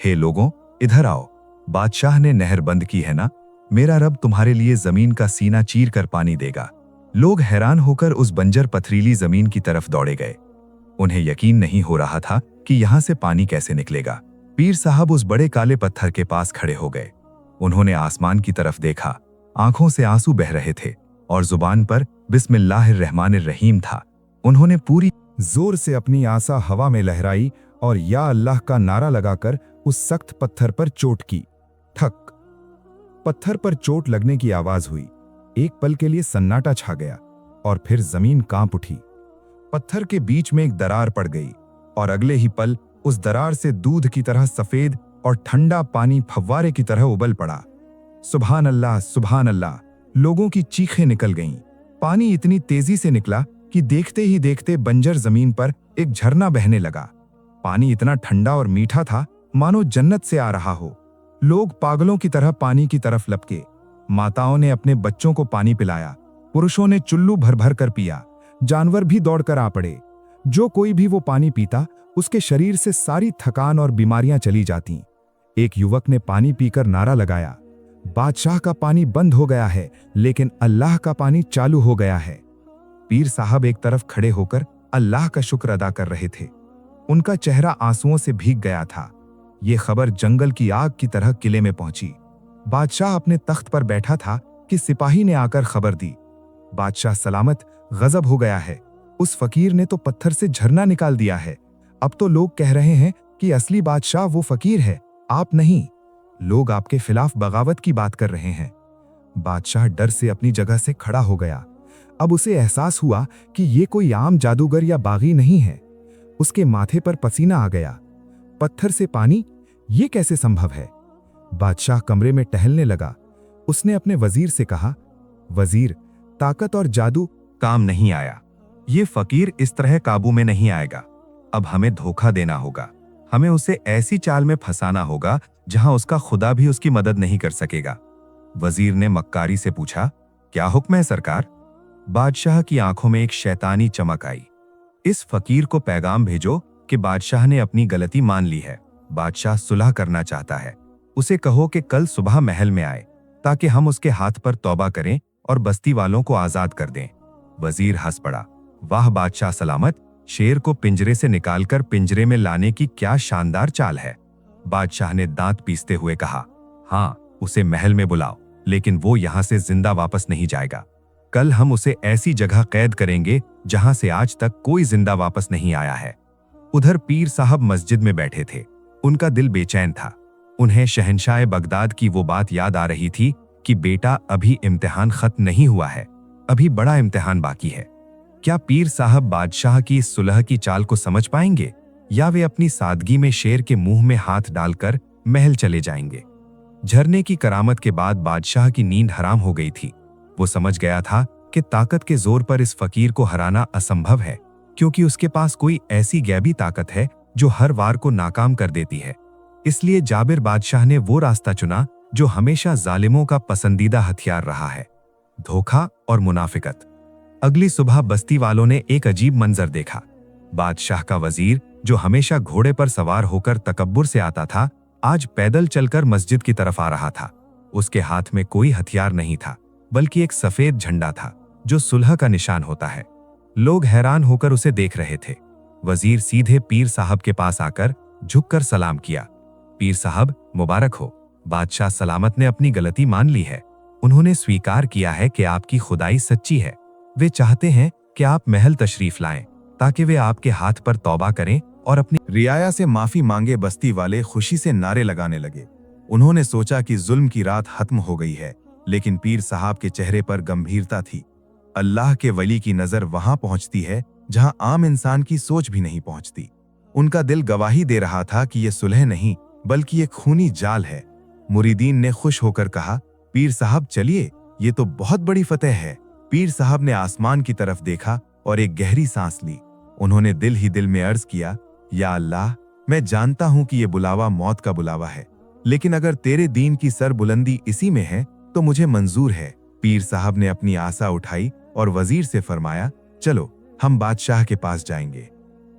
हे लोगों, इधर आओ। बादशाह ने नहर बंद की है ना? मेरा रब तुम्हारे लिए जमीन का सीना चीर कर पानी देगा। लोग हैरान होकर उस बंजर पथरीली जमीन की तरफ दौड़े गए। उन्हें यकीन नहीं हो रहा था कि यहां से पानी कैसे निकलेगा। पीर साहब उस बड़े काले पत्थर के पास खड़े हो गए। उन्होंने आसमान की तरफ देखा। आंखों से आंसू बह रहे थे और जुबान पर बिस्मिल्लाहिर्रहमानिर्रहीम था। उन्होंने पूरी जोर से अपनी आसा हवा में लहराई और या अल्लाह का नारा लगाकर उस सख्त पत्थर पर चोट की। ठक! पत्थर पर चोट लगने की आवाज हुई। एक पल के लिए सन्नाटा छा गया और फिर जमीन कांप उठी। पत्थर के बीच में एक दरार पड़ गई और अगले ही पल उस दरार से दूध की तरह सफेद और ठंडा पानी फव्वारे की तरह उबल पड़ा। सुभान अल्लाह, सुभान अल्लाह! लोगों की चीखें निकल गईं। पानी इतनी तेजी से निकला कि देखते ही देखते बंजर जमीन पर एक झरना बहने लगा। पानी इतना ठंडा और मीठा था मानो जन्नत से आ रहा हो। लोग पागलों की तरह पानी की तरफ लपके। माताओं ने अपने बच्चों को पानी पिलाया, पुरुषों ने चुल्लू भर भर कर पिया, जानवर भी दौड़कर आ पड़े। जो कोई भी वो पानी पीता उसके शरीर से सारी थकान और बीमारियां चली जाती। एक युवक ने पानी पीकर नारा लगाया, बादशाह का पानी बंद हो गया है लेकिन अल्लाह का पानी चालू हो गया है। पीर साहब एक तरफ खड़े होकर अल्लाह का शुक्र अदा कर रहे थे। उनका चेहरा आंसुओं से भीग गया था। ये खबर जंगल की आग की तरह किले में पहुंची। बादशाह अपने तख्त पर बैठा था कि सिपाही ने आकर खबर दी, बादशाह सलामत, गजब हो गया है। उस फकीर ने तो पत्थर से झरना निकाल दिया है। अब तो लोग कह रहे हैं कि असली बादशाह वो फकीर है, आप नहीं। लोग आपके खिलाफ बगावत की बात कर रहे हैं। बादशाह डर से अपनी जगह से खड़ा हो गया। अब उसे एहसास हुआ कि ये कोई आम जादूगर या बागी नहीं है। उसके माथे पर पसीना आ गया। पत्थर से पानी, ये कैसे संभव है? बादशाह कमरे में टहलने लगा। उसने अपने वजीर से कहा, वजीर, ताकत और जादू काम नहीं आया। ये फकीर इस तरह काबू में नहीं आएगा। अब हमें धोखा देना होगा। हमें उसे ऐसी चाल में फंसाना होगा जहां उसका खुदा भी उसकी मदद नहीं कर सकेगा। वजीर ने मक्कारी से पूछा, क्या हुक्म है सरकार? बादशाह की आंखों में एक शैतानी चमक आई। इस फकीर को पैगाम भेजो कि बादशाह ने अपनी गलती मान ली है। बादशाह सुलह करना चाहता है। उसे कहो कि कल सुबह महल में आए ताकि हम उसके हाथ पर तौबा करें और बस्ती वालों को आजाद कर दें। वजीर हंस पड़ा, वाह बादशाह सलामत, शेर को पिंजरे से निकालकर पिंजरे में लाने की क्या शानदार चाल है। बादशाह ने दांत पीसते हुए कहा, हाँ, उसे महल में बुलाओ, लेकिन वो यहां से जिंदा वापस नहीं जाएगा। कल हम उसे ऐसी जगह कैद करेंगे जहां से आज तक कोई जिंदा वापस नहीं आया है। उधर पीर साहब मस्जिद में बैठे थे। उनका दिल बेचैन था। उन्हें शहंशाह बगदाद की वो बात याद आ रही थी कि बेटा, अभी इम्तिहान खत्म नहीं हुआ है, अभी बड़ा इम्तिहान बाकी है। क्या पीर साहब बादशाह की इस सुलह की चाल को समझ पाएंगे या वे अपनी सादगी में शेर के मुंह में हाथ डालकर महल चले जाएंगे? झरने की करामत के बाद बादशाह की नींद हराम हो गई थी। वो समझ गया था कि ताकत के जोर पर इस फकीर को हराना असंभव है, क्योंकि उसके पास कोई ऐसी गैबी ताकत है जो हर वार को नाकाम कर देती है। इसलिए जाबिर बादशाह ने वो रास्ता चुना जो हमेशा जालिमों का पसंदीदा हथियार रहा है, धोखा और मुनाफिकत। अगली सुबह बस्ती वालों ने एक अजीब मंजर देखा। बादशाह का वजीर, जो हमेशा घोड़े पर सवार होकर तकब्बुर से आता था, आज पैदल चलकर मस्जिद की तरफ आ रहा था। उसके हाथ में कोई हथियार नहीं था, बल्कि एक सफेद झंडा था जो सुलह का निशान होता है। लोग हैरान होकर उसे देख रहे थे। वजीर सीधे पीर साहब के पास आकर झुककर सलाम किया। पीर साहब, मुबारक हो। बादशाह सलामत ने अपनी गलती मान ली है। उन्होंने स्वीकार किया है कि आपकी खुदाई सच्ची है। वे चाहते हैं कि आप महल तशरीफ लाएं ताकि वे आपके हाथ पर तौबा करें और अपनी रियाया से माफी मांगे। बस्ती वाले खुशी से नारे लगाने लगे। उन्होंने सोचा कि जुल्म की रात खत्म हो गई है, लेकिन पीर साहब के चेहरे पर गंभीरता थी। अल्लाह के वली की नजर वहां पहुंचती है जहां आम इंसान की सोच भी नहीं पहुंचती। उनका दिल गवाही दे रहा था कि यह सुलह नहीं बल्कि एक खूनी जाल है। मुरीदीन ने खुश होकर कहा, पीर साहब चलिए, ये तो बहुत बड़ी फतेह है। पीर साहब ने आसमान की तरफ देखा और एक गहरी सांस ली। उन्होंने दिल ही दिल में अर्ज किया, या अल्लाह, मैं जानता हूं कि यह बुलावा मौत का बुलावा है, लेकिन अगर तेरे दीन की सरबुलंदी इसी में है तो मुझे मंजूर है। पीर साहब ने अपनी आसा उठाई और वजीर से फरमाया, चलो हम बादशाह के पास जाएंगे।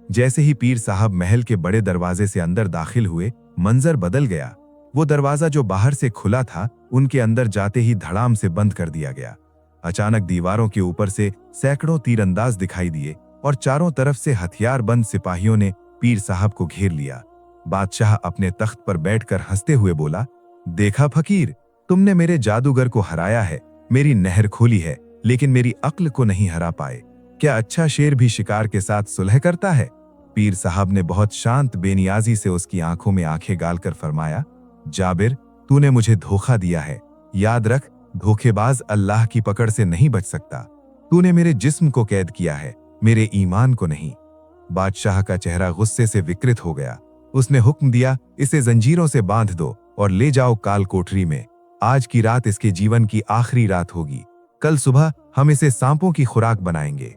जैसे ही पीर साहब महल के बड़े दरवाजे से अंदर दाखिल हुए, मंजर बदल गया। वो दरवाजा जो बाहर से खुला था, उनके अंदर जाते ही धड़ाम से बंद कर दिया गया। अचानक दीवारों के ऊपर से सैकड़ों तीरंदाज दिखाई दिए और चारों तरफ से हथियार बंद सिपाहियों ने पीर साहब को घेर लिया। बादशाह अपने तख्त पर बैठकर हंसते हुए बोला, देखा फकीर, तुमने मेरे जादूगर को हराया है, मेरी नहर खोली है, लेकिन मेरी अक्ल को नहीं हरा पाए। क्या अच्छा शेर भी शिकार के साथ सुलह करता है? पीर साहब ने बहुत शांत बेनियाजी से उसकी आंखों में आंखें डालकर फरमाया, जाबिर, तूने मुझे धोखा दिया है। याद रख, धोखेबाज अल्लाह की पकड़ से नहीं बच सकता। तूने मेरे जिस्म को कैद किया है, मेरे ईमान को नहीं। बादशाह का चेहरा गुस्से से विकृत हो गया। उसने हुक्म दिया, इसे जंजीरों से बांध दो और ले जाओ काल कोठरी में। आज की रात इसके जीवन की आखिरी रात होगी। कल सुबह हम इसे सांपों की खुराक बनाएंगे।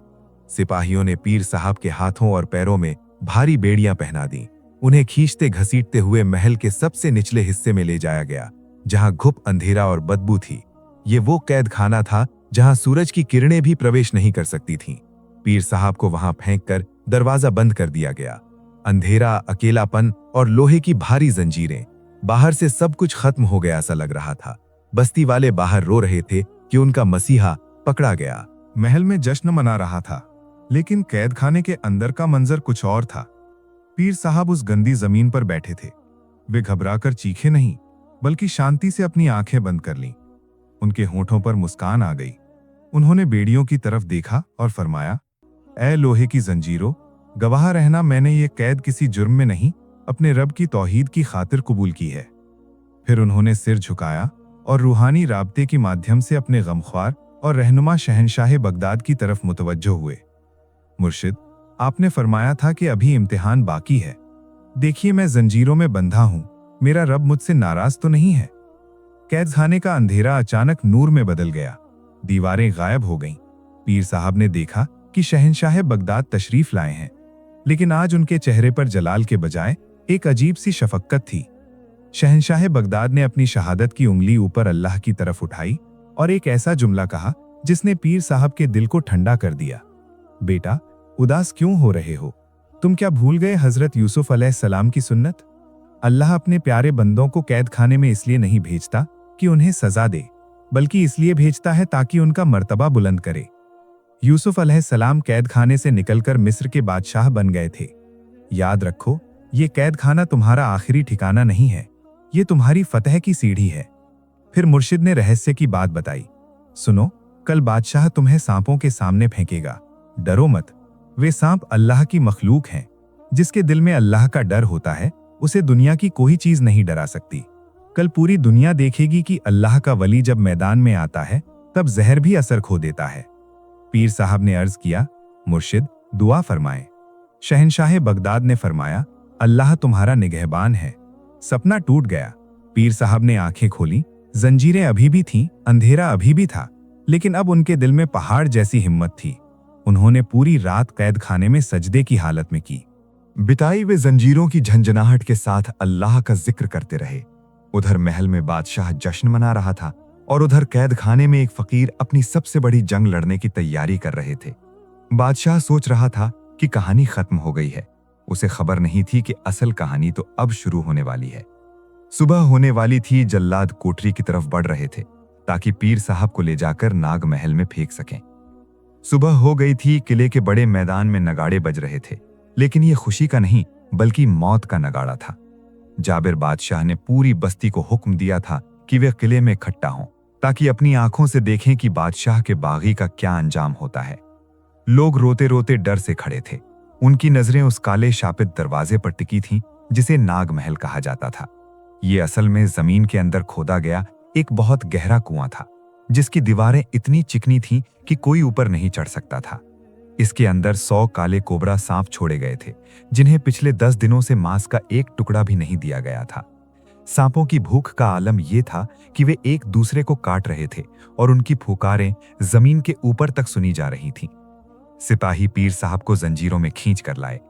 सिपाहियों ने पीर साहब के हाथों और पैरों में भारी बेड़ियां पहना दी। उन्हें खींचते घसीटते हुए महल के सबसे निचले हिस्से में ले जाया गया, जहां घुप अंधेरा और बदबू थी। ये वो कैद खाना था जहां सूरज की किरणें भी प्रवेश नहीं कर सकती थीं। पीर साहब को वहां फेंककर दरवाजा बंद कर दिया गया। अंधेरा, अकेलापन और लोहे की भारी जंजीरें। बाहर से सब कुछ खत्म हो गया सा लग रहा था। बस्ती वाले बाहर रो रहे थे कि उनका मसीहा पकड़ा गया। महल में जश्न मना रहा था, लेकिन कैद खाने के अंदर का मंजर कुछ और था। पीर साहब उस गंदी जमीन पर बैठे थे। वे घबराकर चीखे नहीं, बल्कि शांति से अपनी आंखें बंद कर लीं। उनके होठों पर मुस्कान आ गई। उन्होंने बेड़ियों की तरफ देखा और फरमाया, ऐ लोहे की जंजीरों, गवाह रहना, मैंने ये कैद किसी जुर्म में नहीं, अपने रब की तौहीद की खातिर कबूल की है। फिर उन्होंने सिर झुकाया और रूहानी राब्ते के माध्यम से अपने गमख्वार और रहनुमा शहनशाह बगदाद की तरफ मुतवज्जो हुए। मुर्शिद, आपने फरमाया था कि अभी इम्तिहान बाकी है। देखिए, मैं जंजीरों में बंधा हूं, मेरा रब मुझसे नाराज तो नहीं है। कैद खाने का अंधेरा अचानक नूर में बदल गया। दीवारें गायब हो गईं। पीर साहब ने देखा कि शहनशाह बगदाद तशरीफ लाए हैं, लेकिन आज उनके चेहरे पर जलाल के बजाय एक अजीब सी शफक्कत थी। शहनशाह बगदाद ने अपनी शहादत की उंगली ऊपर अल्लाह की तरफ उठाई और एक ऐसा जुमला कहा जिसने पीर साहब के दिल को ठंडा कर दिया। बेटा, उदास क्यों हो रहे हो? तुम क्या भूल गए हजरत यूसुफ अलैहिस्सलाम की सुन्नत? अल्लाह अपने प्यारे बंदों को कैद खाने में इसलिए नहीं भेजता कि उन्हें सजा दे, बल्कि इसलिए भेजता है ताकि उनका मर्तबा बुलंद करे। यूसुफ अलैहिस्सलाम कैद खाने से निकलकर मिस्र के बादशाह बन गए थे। याद रखो, ये कैद खाना तुम्हारा आखिरी ठिकाना नहीं है, ये तुम्हारी फतह की सीढ़ी है। फिर मुर्शिद ने रहस्य की बात बताई। सुनो, कल बादशाह तुम्हें सांपों के सामने फेंकेगा। डरो मत, वे सांप अल्लाह की मखलूक हैं। जिसके दिल में अल्लाह का डर होता है, उसे दुनिया की कोई चीज नहीं डरा सकती। कल पूरी दुनिया देखेगी कि अल्लाह का वली जब मैदान में आता है, तब जहर भी असर खो देता है। पीर साहब ने अर्ज किया, मुर्शिद, दुआ फरमाएं। शहनशाह बगदाद ने फरमाया, अल्लाह तुम्हारा निगहबान है। सपना टूट गया। पीर साहब ने आंखें खोली। जंजीरें अभी भी थीं, अंधेरा अभी भी था, लेकिन अब उनके दिल में पहाड़ जैसी हिम्मत थी। उन्होंने पूरी रात कैद खाने में सजदे की हालत में की। बिताई वे जंजीरों की झंझनाहट के साथ अल्लाह का जिक्र करते रहे। उधर महल में बादशाह जश्न मना रहा था और उधर कैद खाने में एक फकीर अपनी सबसे बड़ी जंग लड़ने की तैयारी कर रहे थे। बादशाह सोच रहा था कि कहानी खत्म हो गई है। उसे खबर नहीं थी कि असल कहानी तो अब शुरू होने वाली है। सुबह होने वाली थी। जल्लाद कोठरी की तरफ बढ़ रहे थे ताकि पीर साहब को ले जाकर नाग महल में फेंक सकें। सुबह हो गई थी। किले के बड़े मैदान में नगाड़े बज रहे थे, लेकिन ये खुशी का नहीं बल्कि मौत का नगाड़ा था। जाबिर बादशाह ने पूरी बस्ती को हुक्म दिया था कि वे किले में इकट्ठा हों ताकि अपनी आंखों से देखें कि बादशाह के बागी का क्या अंजाम होता है। लोग रोते रोते डर से खड़े थे। उनकी नजरें उस काले शापित दरवाजे पर टिकी थीं जिसे नाग महल कहा जाता था। ये असल में जमीन के अंदर खोदा गया एक बहुत गहरा कुआं था, जिसकी दीवारें इतनी चिकनी थीं कि कोई ऊपर नहीं चढ़ सकता था। इसके अंदर 100 काले कोबरा सांप छोड़े गए थे, जिन्हें पिछले 10 दिनों से मांस का एक टुकड़ा भी नहीं दिया गया था। सांपों की भूख का आलम यह था कि वे एक दूसरे को काट रहे थे और उनकी फुकारें जमीन के ऊपर तक सुनी जा रही थीं। सिपाही पीर साहब को जंजीरों में खींच कर लाए।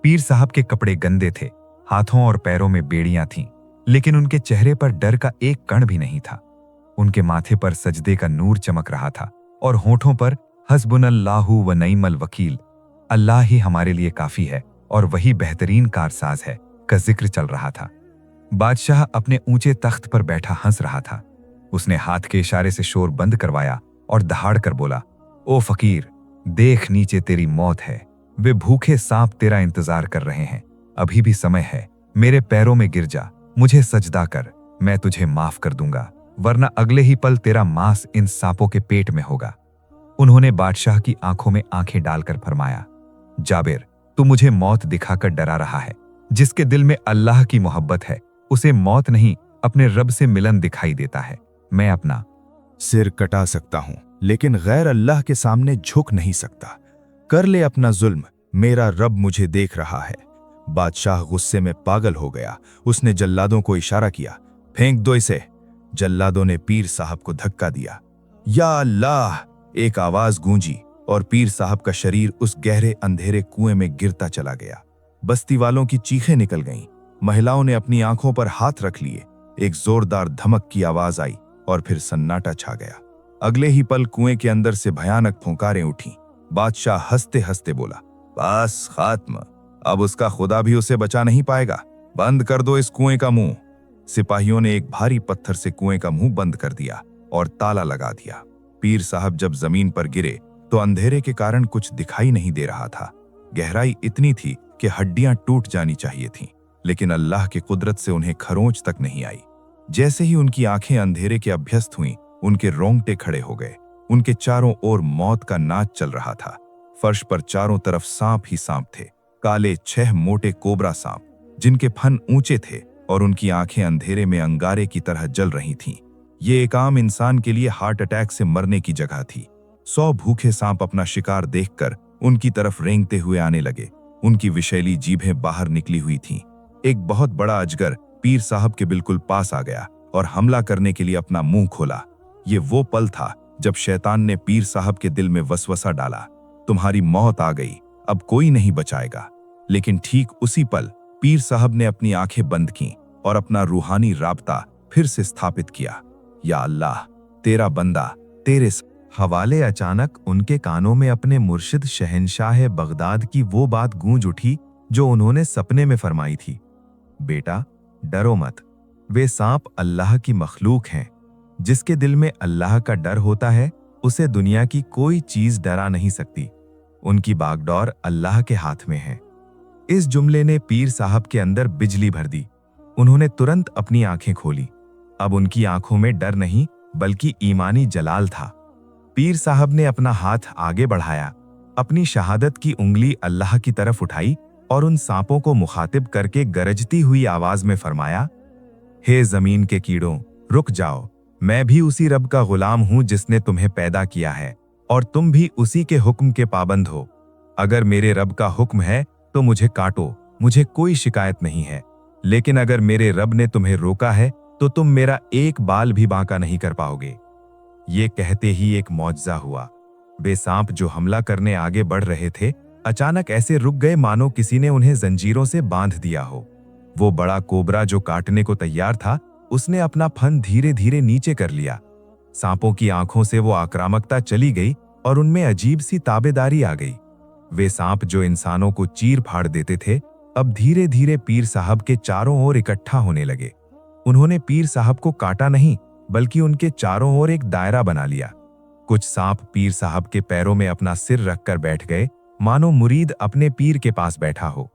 पीर साहब के कपड़े गंदे थे, हाथों और पैरों में बेड़ियां थीं, लेकिन उनके चेहरे पर डर का एक कण भी नहीं था। उनके माथे पर सजदे का नूर चमक रहा था और होठों पर हस्बुनल्लाहु व निअमल वकील, अल्लाह ही हमारे लिए काफी है और वही बेहतरीन कारसाज है, का जिक्र चल रहा था। बादशाह अपने ऊंचे तख्त पर बैठा हंस रहा था। उसने हाथ के इशारे से शोर बंद करवाया और दहाड़ कर बोला, ओ फकीर, देख नीचे तेरी मौत है। वे भूखे सांप तेरा इंतजार कर रहे हैं। अभी भी समय है, मेरे पैरों में गिर जा, मुझे सजदा कर, मैं तुझे माफ कर दूंगा, वरना अगले ही पल तेरा मांस इन सांपों के पेट में होगा। उन्होंने बादशाह की आंखों में आंखें डालकर फरमाया, जाबिर, तू मुझे मौत दिखाकर डरा रहा है। जिसके दिल में अल्लाह की मोहब्बत है, उसे मौत नहीं अपने रब से मिलन दिखाई देता है। मैं अपना सिर कटा सकता हूं, लेकिन गैर अल्लाह के सामने झुक नहीं सकता। कर ले अपना जुल्म, मेरा रब मुझे देख रहा है। बादशाह गुस्से में पागल हो गया। उसने जल्लादों को इशारा किया, फेंक दो इसे। जल्लादों ने पीर साहब को धक्का दिया। या अल्लाह, एक आवाज गूंजी और पीर साहब का शरीर उस गहरे अंधेरे कुएं में गिरता चला गया। बस्ती वालों की चीखें निकल गईं। महिलाओं ने अपनी आंखों पर हाथ रख लिए। एक जोरदार धमक की आवाज आई और फिर सन्नाटा छा गया। अगले ही पल कुएं के अंदर से भयानक फुंकारें उठीं। बादशाह हंसते हंसते बोला, बस खात्म, अब उसका खुदा भी उसे बचा नहीं पाएगा। बंद कर दो इस कुएं का मुंह। सिपाहियों ने एक भारी पत्थर से कुएं का मुंह बंद कर दिया और ताला लगा दिया। पीर साहब जब जमीन पर गिरे तो अंधेरे के कारण कुछ दिखाई नहीं दे रहा था। गहराई इतनी थी कि हड्डियां टूट जानी चाहिए थीं, लेकिन अल्लाह की कुदरत से उन्हें खरोंच तक नहीं आई। जैसे ही उनकी आंखें अंधेरे के अभ्यस्त हुईं, उनके रोंगटे खड़े हो गए। उनके चारों ओर मौत का नाच चल रहा था। फर्श पर चारों तरफ सांप ही सांप थे, काले 6 मोटे कोबरा सांप, जिनके फन ऊंचे थे और उनकी आंखें अंधेरे में अंगारे की तरह जल रही थीं। ये एक आम इंसान के लिए हार्ट अटैक से मरने की जगह थी। 100 भूखे सांप अपना शिकार देखकर उनकी तरफ रेंगते हुए आने लगे। उनकी विषैली जीभें बाहर निकली हुई थीं। एक बहुत बड़ा अजगर पीर साहब के बिल्कुल पास आ गया और हमला करने के लिए अपना मुंह खोला। ये वो पल था जब शैतान ने पीर साहब के दिल में वसवसा डाला, तुम्हारी मौत आ गई, अब कोई नहीं बचाएगा। लेकिन ठीक उसी पल पीर साहब ने अपनी आंखें बंद कीं और अपना रूहानी राबता फिर से स्थापित किया। या अल्लाह, तेरा बंदा तेरे हवाले अचानक उनके कानों में अपने मुर्शिद शहंशाह बगदाद की वो बात गूंज उठी जो उन्होंने सपने में फरमाई थी, बेटा डरो मत, वे सांप अल्लाह की मखलूक हैं। जिसके दिल में अल्लाह का डर होता है, उसे दुनिया की कोई चीज डरा नहीं सकती। उनकी बागडोर अल्लाह के हाथ में है। इस जुमले ने पीर साहब के अंदर बिजली भर दी। उन्होंने तुरंत अपनी आंखें खोली। अब उनकी आंखों में डर नहीं बल्कि ईमानी जलाल था। पीर साहब ने अपना हाथ आगे बढ़ाया, अपनी शहादत की उंगली अल्लाह की तरफ उठाई और उन सांपों को मुखातिब करके गरजती हुई आवाज में फरमाया, हे जमीन के कीड़ों, रुक जाओ। मैं भी उसी रब का गुलाम हूं जिसने तुम्हें पैदा किया है और तुम भी उसी के हुक्म के पाबंद हो। अगर मेरे रब का हुक्म है तो मुझे काटो, मुझे कोई शिकायत नहीं है। लेकिन अगर मेरे रब ने तुम्हें रोका है तो तुम मेरा एक बाल भी बांका नहीं कर पाओगे। ये कहते ही एक मौजज़ा हुआ। वे सांप जो हमला करने आगे बढ़ रहे थे, अचानक ऐसे रुक गए मानो किसी ने उन्हें जंजीरों से बांध दिया हो। वो बड़ा कोबरा जो काटने को तैयार था, उसने अपना फन धीरे धीरे नीचे कर लिया। सांपों की आंखों से वो आक्रामकता चली गई और उनमें अजीब सी ताबेदारी आ गई। वे सांप जो इंसानों को चीर फाड़ देते थे, अब धीरे धीरे पीर साहब के चारों ओर इकट्ठा होने लगे। उन्होंने पीर साहब को काटा नहीं, बल्कि उनके चारों ओर एक दायरा बना लिया। कुछ सांप पीर साहब के पैरों में अपना सिर रखकर बैठ गए, मानो मुरीद अपने पीर के पास बैठा हो।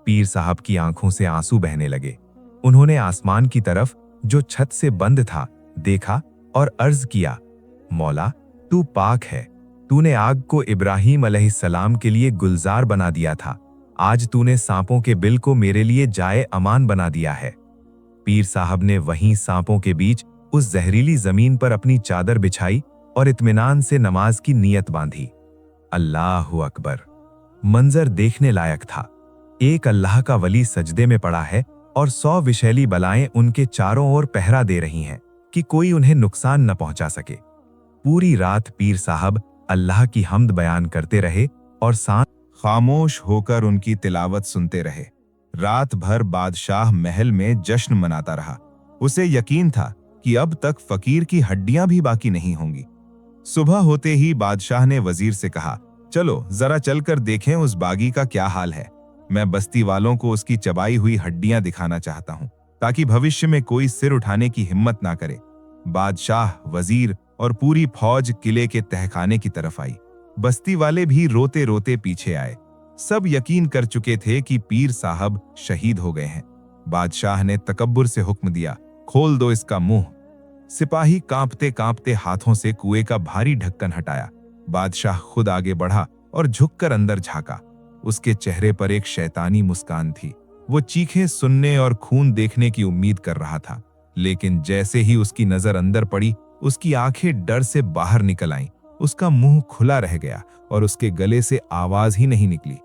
पीर साहब की आंखों से आंसू बहने लगे। उन्होंने आसमान की तरफ, जो छत से बंद था, देखा और अर्ज किया, मौला तू पाक है, तूने आग को इब्राहीम अलैहिस्सलाम के लिए गुलजार बना दिया था, आज तूने सांपों के बिल को मेरे लिए जाए अमान बना दिया है। पीर साहब ने वहीं सांपों के बीच उस जहरीली जमीन पर अपनी चादर बिछाई और इत्मीनान से नमाज की नीयत बांधी। अल्लाहु अकबर। मंजर देखने लायक था। एक अल्लाह का वली सजदे में पड़ा है और 100 विषैली बलाएं उनके चारों ओर पहरा दे रही हैं कि कोई उन्हें नुकसान न पहुंचा सके। पूरी रात पीर साहब अल्लाह की हम्द बयान करते रहे और सांस खामोश होकर उनकी तिलावत सुनते रहे। रात भर बादशाह महल में जश्न मनाता रहा। उसे यकीन था कि अब तक फकीर की हड्डियां भी बाकी नहीं होंगी। सुबह होते ही बादशाह ने वजीर से कहा, चलो जरा चलकर देखें उस बागी का क्या हाल है। मैं बस्ती वालों को उसकी चबाई हुई हड्डियां दिखाना चाहता हूं, ताकि भविष्य में कोई सिर उठाने की हिम्मत ना करे। बादशाह, वजीर और पूरी फौज किले के तहखाने की तरफ आई। बस्ती वाले भी रोते रोते पीछे आए। सब यकीन कर चुके थे कि पीर साहब शहीद हो गए हैं। बादशाह ने तकब्बुर से हुक्म दिया, खोल दो इसका मुंह। सिपाही कांपते कांपते हाथों से कुएं का भारी ढक्कन हटाया। बादशाह खुद आगे बढ़ा और झुककर अंदर झांका। उसके चेहरे पर एक शैतानी मुस्कान थी। वो चीखें सुनने और खून देखने की उम्मीद कर रहा था, लेकिन जैसे ही उसकी नजर अंदर पड़ी, उसकी आंखें डर से बाहर निकल आईं। उसका मुंह खुला रह गया और उसके गले से आवाज ही नहीं निकली।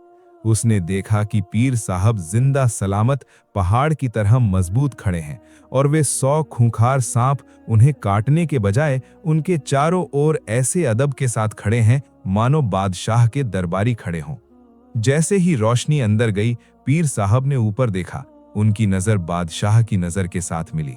उसने देखा कि पीर साहब जिंदा सलामत पहाड़ की तरह मजबूत खड़े हैं और वे 100 खूंखार सांप उन्हें काटने के बजाय उनके चारों ओर ऐसे अदब के साथ खड़े हैं मानो बादशाह के दरबारी खड़े हों। जैसे ही रोशनी अंदर गई, पीर साहब ने ऊपर देखा। उनकी नजर बादशाह की नजर के साथ मिली।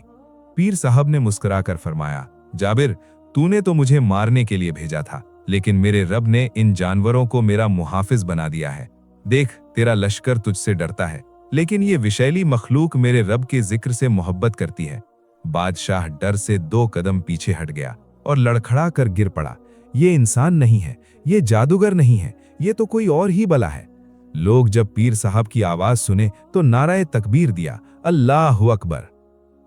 पीर साहब ने मुस्कुराकर फरमाया, जाबिर, तूने तो मुझे मारने के लिए भेजा था, लेकिन मेरे रब ने इन जानवरों को मेरा मुहाफिज बना दिया है। देख, तेरा लश्कर तुझसे डरता है, लेकिन ये विशैली मखलूक मेरे रब के जिक्र से मोहब्बत करती है। बादशाह डर से 2 कदम पीछे हट गया और लड़खड़ा कर गिर पड़ा। ये इंसान नहीं है, ये जादूगर नहीं है, ये तो कोई और ही बला है। लोग जब पीर साहब की आवाज सुने तो नाराए तकबीर दिया, अल्लाहु अकबर।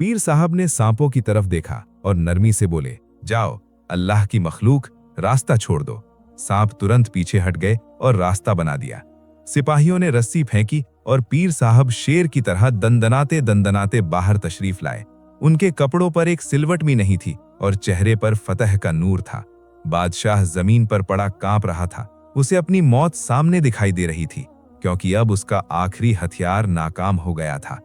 पीर साहब ने सांपों की तरफ देखा और नरमी से बोले, जाओ, अल्लाह की मखलूक, रास्ता छोड़ दो। सांप तुरंत पीछे हट गए और रास्ता बना दिया। सिपाहियों ने रस्सी फेंकी और पीर साहब शेर की तरह दंदनाते दंदनाते बाहर तशरीफ लाए। उनके कपड़ों पर एक सिलवट भी नहीं थी और चेहरे पर फतह का नूर था। बादशाह जमीन पर पड़ा कांप रहा था। उसे अपनी मौत सामने दिखाई दे रही थी, क्योंकि अब उसका आखिरी हथियार नाकाम हो गया था।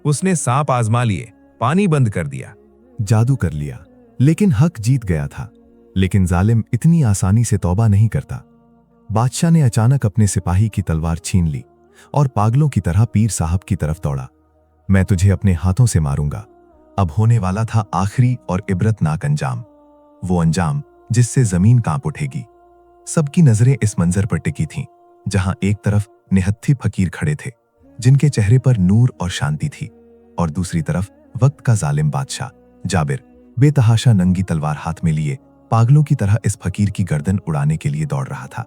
उसने सांप आजमा लिए, पानी बंद कर दिया, जादू कर लिया, लेकिन हक जीत गया था। लेकिन जालिम इतनी आसानी से तौबा नहीं करता। बादशाह ने अचानक अपने सिपाही की तलवार छीन ली और पागलों की तरह पीर साहब की तरफ दौड़ा। मैं तुझे अपने हाथों से मारूंगा। अब होने वाला था आखिरी और इबरतनाक अंजाम, वो अंजाम जिससे जमीन कांप उठेगी। सबकी नजरें इस मंजर पर टिकी थीं, जहां एक तरफ निहत्थी फकीर खड़े थे, जिनके चेहरे पर नूर और शांति थी, और दूसरी तरफ वक्त का जालिम बादशाह जाबिर बेतहाशा नंगी तलवार हाथ में लिए पागलों की तरह इस फकीर की गर्दन उड़ाने के लिए दौड़ रहा था।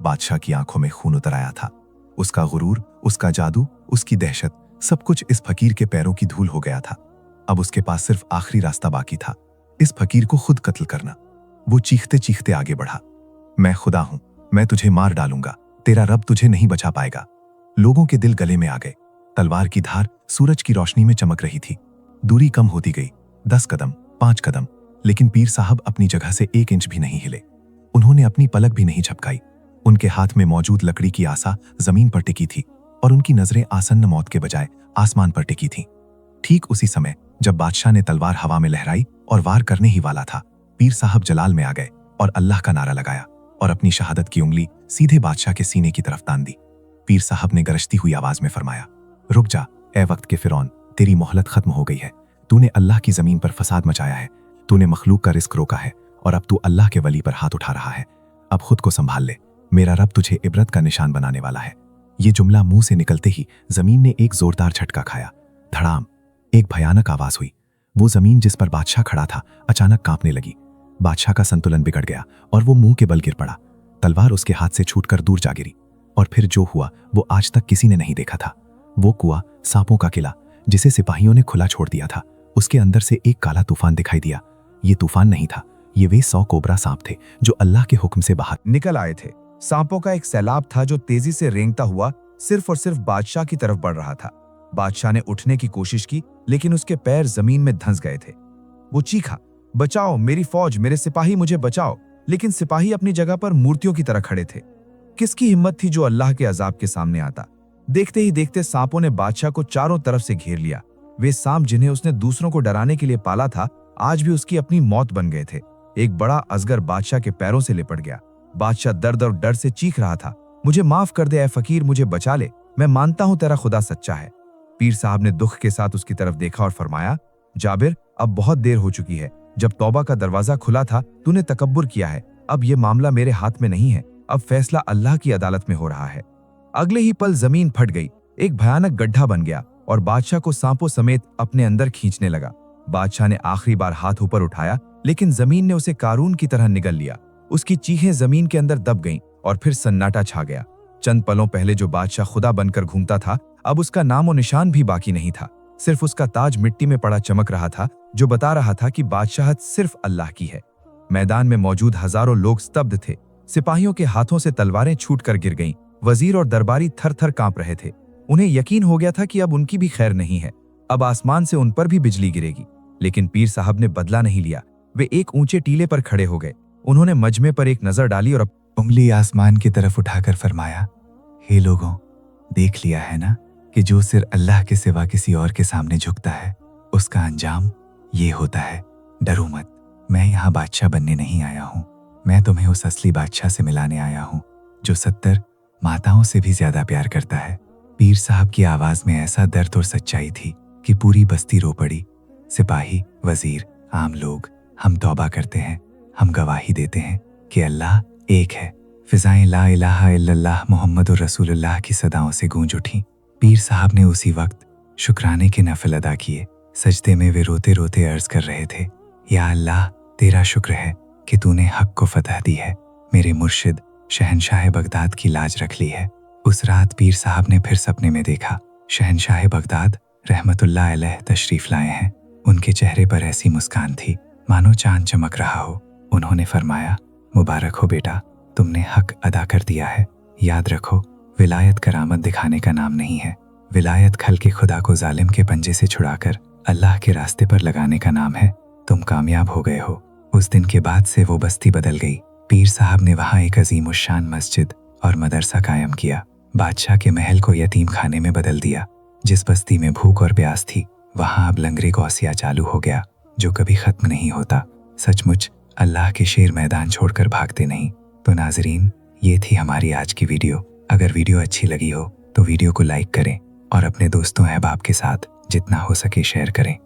बादशाह की आंखों में खून उतर आया था। उसका गुरूर, उसका जादू, उसकी दहशत, सब कुछ इस फकीर के पैरों की धूल हो गया था। अब उसके पास सिर्फ आखिरी रास्ता बाकी था, इस फकीर को खुद कत्ल करना। वो चीखते चीखते आगे बढ़ा, मैं खुदा हूं, मैं तुझे मार डालूंगा, तेरा रब तुझे नहीं बचा पाएगा। लोगों के दिल गले में आ गए। तलवार की धार सूरज की रोशनी में चमक रही थी। दूरी कम होती गई, 10 कदम, 5 कदम, लेकिन पीर साहब अपनी जगह से 1 इंच भी नहीं हिले। उन्होंने अपनी पलक भी नहीं झपकाई। उनके हाथ में मौजूद लकड़ी की आसा जमीन पर टिकी थी और उनकी नजरें आसन्न मौत के बजाय आसमान पर टिकी थीं। ठीक उसी समय जब बादशाह ने तलवार हवा में लहराई और वार करने ही वाला था, पीर साहब जलाल में आ गए और अल्लाह का नारा लगाया और अपनी शहादत की उंगली सीधे बादशाह के सीने की तरफ तान दी। पीर साहब ने गरजती हुई आवाज में फरमाया, रुक जा ए वक्त के फिरौन, तेरी मोहलत खत्म हो गई है। तूने अल्लाह की जमीन पर फसाद मचाया है, तूने मखलूक का रिस्क रोका है और अब तू अल्लाह के वली पर हाथ उठा रहा है। अब खुद को संभाल ले, मेरा रब तुझे इबरत का निशान बनाने वाला है। ये जुमला मुंह से निकलते ही जमीन ने एक जोरदार झटका खाया। धड़ाम, एक भयानक आवाज हुई। वो जमीन जिस पर बादशाह खड़ा था अचानक कांपने लगी। बादशाह का संतुलन बिगड़ गया और वो मुंह के बल गिर पड़ा। तलवार उसके हाथ से छूटकर दूर जा गिरी और फिर जो हुआ वो आज तक किसी ने नहीं देखा था। वो कुआं, सांपों का किला जिसे सिपाहियों ने खुला छोड़ दिया था, उसके अंदर से एक काला तूफान दिखाई दिया। ये तूफान नहीं था, ये वे 100 कोबरा सांप थे जो अल्लाह के हुक्म से बाहर निकल आए थे। सांपों का एक सैलाब था जो तेजी से रेंगता हुआ सिर्फ और सिर्फ बादशाह की तरफ बढ़ रहा था। बादशाह ने उठने की कोशिश की, लेकिन उसके पैर जमीन में धंस गए थे। वो चीखा, बचाओ मेरी फौज, मेरे सिपाही, मुझे बचाओ। लेकिन सिपाही अपनी जगह पर मूर्तियों की तरह खड़े थे। किसकी हिम्मत थी जो अल्लाह के अजाब के सामने आता। देखते ही देखते सांपों ने बादशाह को चारों तरफ से घेर लिया। वे सांप जिन्हें उसने दूसरों को डराने के लिए पाला था, आज भी उसकी अपनी मौत बन गए थे। एक बड़ा अजगर बादशाह के पैरों से लिपट गया। बादशाह दर्द और डर से चीख रहा था, मुझे माफ कर दे ऐ फकीर, मुझे बचा ले, मैं मानता हूं तेरा खुदा सच्चा है। पीर साहब ने दुख के साथ उसकी तरफ देखा और फरमाया, जाबिर, अब बहुत देर हो चुकी है। जब तौबा का दरवाजा खुला था तूने तकब्बुर किया है। अब यह मामला मेरे हाथ में नहीं है, अब फैसला अल्लाह की अदालत में हो रहा है। अगले ही पल जमीन फट गई, एक भयानक गड्ढा बन गया और बादशाह को सांपों समेत अपने अंदर खींचने लगा। बादशाह ने आखिरी बार हाथ ऊपर उठाया, लेकिन जमीन ने उसे कारून की तरह निगल लिया। उसकी चीखें जमीन के अंदर दब गईं और फिर सन्नाटा छा गया। चंद पलों पहले जो बादशाह खुदा बनकर घूमता था, अब उसका नाम और निशान भी बाकी नहीं था। सिर्फ उसका ताज मिट्टी में पड़ा चमक रहा था, जो बता रहा था कि बादशाहत सिर्फ अल्लाह की है। मैदान में मौजूद हजारों लोग स्तब्ध थे। सिपाहियों के हाथों से तलवारें छूटकर गिर गईं। वजीर और दरबारी थर थर कांप रहे थे। उन्हें यकीन हो गया था कि अब उनकी भी खैर नहीं है, अब आसमान से उन पर भी बिजली गिरेगी। लेकिन पीर साहब ने बदला नहीं लिया। वे एक ऊंचे टीले पर खड़े हो गए। उन्होंने मजमे पर एक नजर डाली और उंगली आसमान की तरफ उठाकर फरमाया, हे लोगों, देख लिया है ना कि जो सिर अल्लाह के सिवा किसी और के सामने झुकता है उसका अंजाम ये होता है। डरो मत, मैं यहाँ बादशाह बनने नहीं आया हूँ। मैं तुम्हें उस असली बादशाह से मिलाने आया हूँ जो 70 माताओं से भी ज्यादा प्यार करता है। पीर साहब की आवाज में ऐसा दर्द और सच्चाई थी कि पूरी बस्ती रो पड़ी। सिपाही, वजीर, आम लोग, हम तौबा करते हैं, हम गवाही देते हैं कि अल्लाह एक है। फिजाएं ला इलाहा इल्लल्लाह मुहम्मदुर रसूलुल्लाह की सदाओं से गूंज उठी। पीर साहब ने उसी वक्त शुक्राने के नफल अदा किए। सजदे में वे रोते रोते अर्ज कर रहे थे, या अल्लाह, तेरा शुक्र है कि तूने हक को फतह दी है, मेरे मुर्शिद शहनशाह बगदाद की लाज रख ली है। उस रात पीर साहब ने फिर सपने में देखा, शहनशाह बगदाद रहमतुल्लाह अलैह तशरीफ लाए हैं। उनके चेहरे पर ऐसी मुस्कान थी मानो चांद चमक रहा हो। उन्होंने फरमाया, मुबारक हो बेटा, तुमने हक अदा कर दिया है। याद रखो, विलायत करामत दिखाने का नाम नहीं है। विलायत खल के खुदा को जालिम के पंजे से छुड़ाकर अल्लाह के रास्ते पर लगाने का नाम है। तुम कामयाब हो गए हो। उस दिन के बाद से वो बस्ती बदल गई। पीर साहब ने वहाँ एक अजीम उश्शान मस्जिद और मदरसा कायम किया। बादशाह के महल को यतीम खाने में बदल दिया। जिस बस्ती में भूख और प्यास थी, वहाँ अब लंगरे गौसिया चालू हो गया, जो कभी खत्म नहीं होता। सचमुच अल्लाह के शेर मैदान छोड़कर भागते नहीं। तो नाजरीन, ये थी हमारी आज की वीडियो। अगर वीडियो अच्छी लगी हो तो वीडियो को लाइक करें और अपने दोस्तों अहबाब के साथ जितना हो सके शेयर करें।